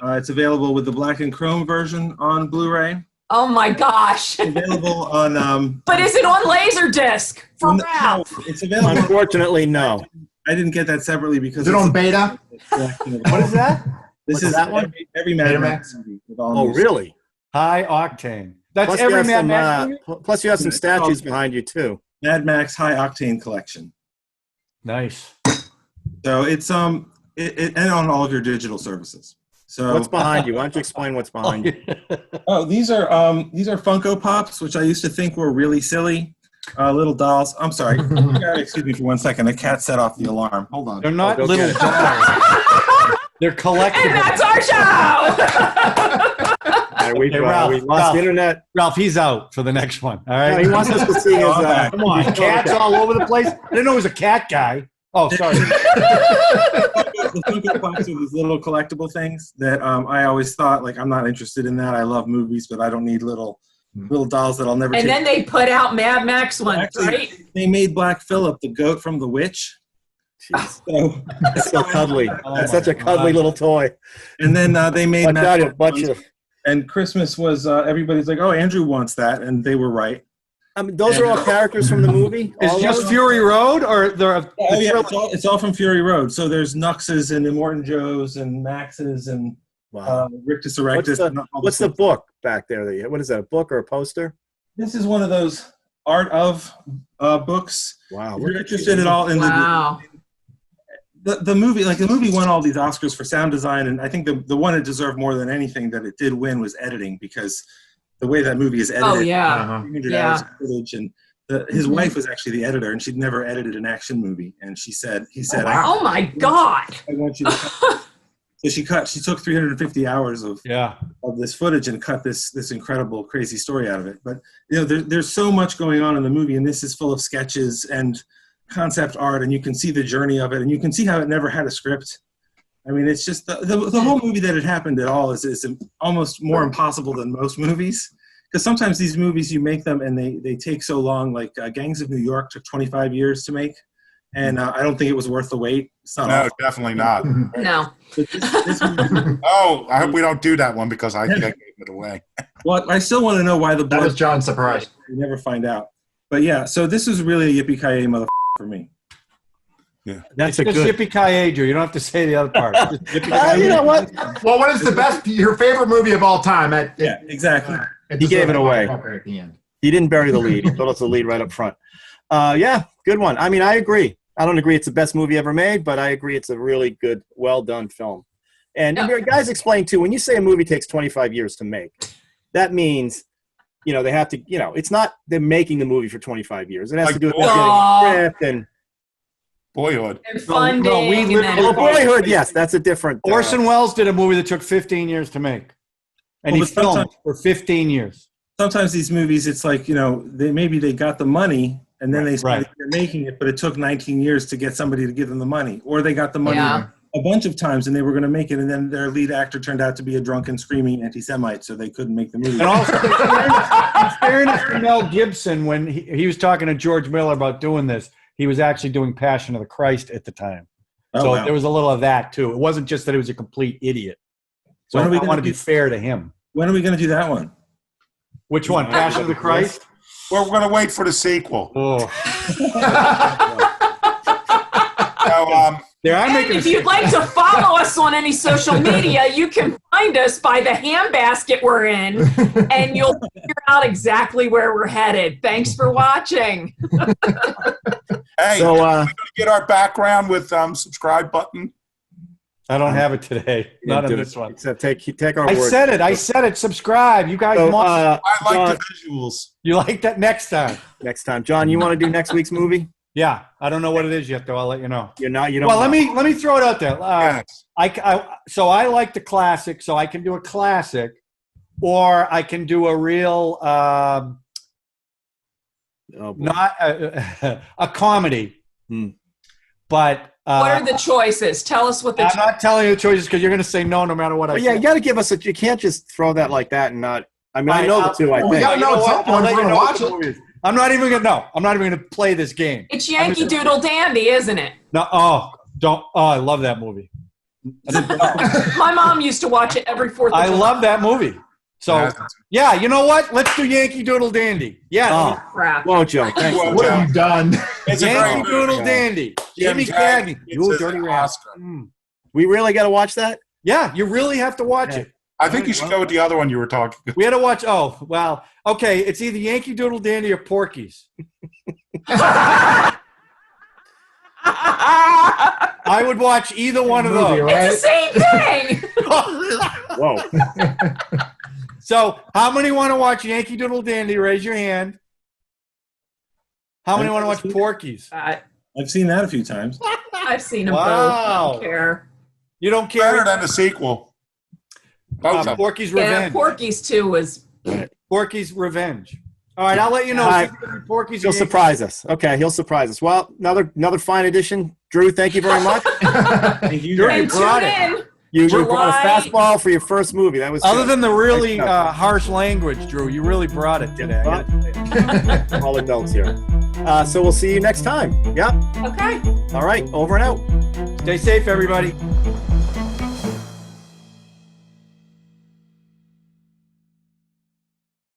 It's available with the black and chrome version on Blu-ray. Oh my gosh. Available on. But is it on Laserdisc for Ralph? It's available. Unfortunately, no. I didn't get that separately because Is it on beta? What is that? This is that one? every Mad Max movie. With all Oh, new really? High octane. That's Plus, every you have Mad some, Max movie? plus you have some statues behind you too. Mad Max High Octane Collection. Nice. So it's and on all of your digital services. So What's behind you? Why don't you explain what's behind you? Oh, these are Funko Pops, which I used to think were really silly. Little dolls. I'm sorry. Excuse me for 1 second. A cat set off the alarm. Hold on. They're not go little get it. dolls. They're collectible. And that's our show. All right, Hey, Ralph, we lost the internet. Ralph, he's out for the next one. All No, right. he wants us to see his. Come on, cats all over the place. I didn't know he was a cat guy. Oh, sorry. The Funko Pops are these little collectible things that I always thought, like, I'm not interested in that. I love movies, but I don't need little dolls that I'll never And take. then they put out Mad Max ones, Actually, right? they made Black Phillip the goat from The Witch. Jeez. So, That's so cuddly. Oh That's my such a God. cuddly little toy. and then they made Watch out, he'll butt ones. you. And Christmas was everybody's like, oh, Andrew wants that, and they were right. I mean, those are all characters from the movie. Is All just those? Fury Road or the Oh yeah, it's all from Fury Road. So there's Nuxes and Immortan Joes and Maxes and Wow. Rictus Erectus. What's the book back there? What is that? A book or a poster? This is one of those art of books. Wow. If you're interested at all in Wow. the movie, like the movie won all these Oscars for sound design, and I think the one it deserved more than anything that it did win was editing, because the way that movie is edited, Oh, yeah. 300 Yeah. hours of footage, and his wife was actually the editor, and she'd never edited an action movie, and he said, Oh my God. I want you to so she took 350 hours of this footage and cut this incredible crazy story out of it. But there's so much going on in the movie, and this is full of sketches and concept art, and you can see the journey of it, and you can see how it never had a script. I mean, it's just the whole movie that it happened at all is almost more impossible than most movies, because sometimes these movies you make them and they take so long. Like Gangs of New York took 25 years to make, and I don't think it was worth the wait. It's not No, definitely not. No. This movie, Oh, I hope we don't do that one because I gave it away. well, I still want to know why the That blood. was John's surprise. We never find out. But yeah, so this is really a Yippee-Ki-Yay motherfucker for me. That's Just a good. Yippee-Ki-Yay, Drew. You don't have to say the other part. Just Yippee-Ki-Yay. You know what? Well, what is your favorite movie of all time? Yeah, exactly. He gave it away. At the end. He didn't bury the lead. He told us the lead right up front. Yeah, good one. I mean, I agree. I don't agree it's the best movie ever made, but I agree it's a really good, well-done film. And Yeah. your guys explained, too, when you say a movie takes 25 years to make, that means, they have to, it's not they're making the movie for 25 years. It has to do with getting a script and Boyhood. And funding. No, we and live- then- Oh, Boyhood, yes, that's a different. Orson Welles did a movie that took 15 years to make. And Well, he but filmed sometimes- for 15 years. Sometimes these movies, it's like, they got the money and then they started making it, but it took 19 years to get somebody to give them the money. Or they got the money Yeah. a bunch of times and they were going to make it, and then their lead actor turned out to be a drunken, screaming anti-Semite, so they couldn't make the movie. And also, in fairness to Mel Gibson, when he was talking to George Miller about doing this, he was actually doing Passion of the Christ at the time. Oh, So wow. there was a little of that, too. It wasn't just that he was a complete idiot. So When are we I gonna want to do- be fair to him. When are we going to do that one? Which one? Passion of the Christ? Well, we're going to wait for the sequel. Oh. So, There, I'm And making a if you'd like to follow us on any social media, you can find us by the handbasket we're in, and you'll figure out exactly where we're headed. Thanks for watching. hey, So, we're going to get our background with subscribe button. I don't have it today. Not on do this it. one. Except take our I word. said it. I said it. Subscribe. You guys So, want I like John, the visuals. you like that next time. next time, John, you want to do next week's movie? Yeah. I don't know what it is yet, though. I'll let you know. You're not. You don't. Well, know. let me throw it out there. Yes. So I like the classic, so I can do a classic, or I can do a real Oh, boy. not a comedy. But What are the choices? Tell us what the I'm not telling you the choices because you're going to say no matter what I But say. yeah, you got to give us a. You can't just throw that like that and not. I mean, I know the two. I we think. gotta know at some I'll point let if we're you gonna know watch what the movie is. I'm not even gonna play this game. It's Yankee Doodle Dandy, isn't it? No, I love that movie. My mom used to watch it every 4th of I July. love that movie. So, yeah, you know what? Let's do Yankee Doodle Dandy. Yeah. Oh, Crap. whoa, Joe. Thanks. Whoa, What have you done? It's a Yankee great Doodle movie. Dandy. Jim Jimmy Cagney Cagney. gets You his dirty rat. Oscar. We really got to watch that? Yeah, you really have to watch it. I think you should go with the other one you were talking about. We had to watch. Oh, well, okay. It's either Yankee Doodle Dandy or Porky's. I would watch either one of those. It's the same thing. Whoa. So, how many want to watch Yankee Doodle Dandy? Raise your hand. How many want to watch Porky's? I've seen that a few times. I've seen them both. I Wow. don't care. You don't Better care? than the sequel. Both of them. Porky's Yeah, Revenge. Porky's 2 was. Porky's Revenge. All right, I'll let you know. All right. Porky's. He'll surprise us. Okay, he'll surprise us. Well, another fine edition. Drew, thank you very much. Thank you. Drew, And you brought tune it. in. You July- brought a fastball for your first movie. That was Other good. than the really Nice stuff. harsh language, Drew, you really brought it today. Well, all adults here. So we'll see you next time. Yep. Okay. All right. Over and out. Stay safe, everybody.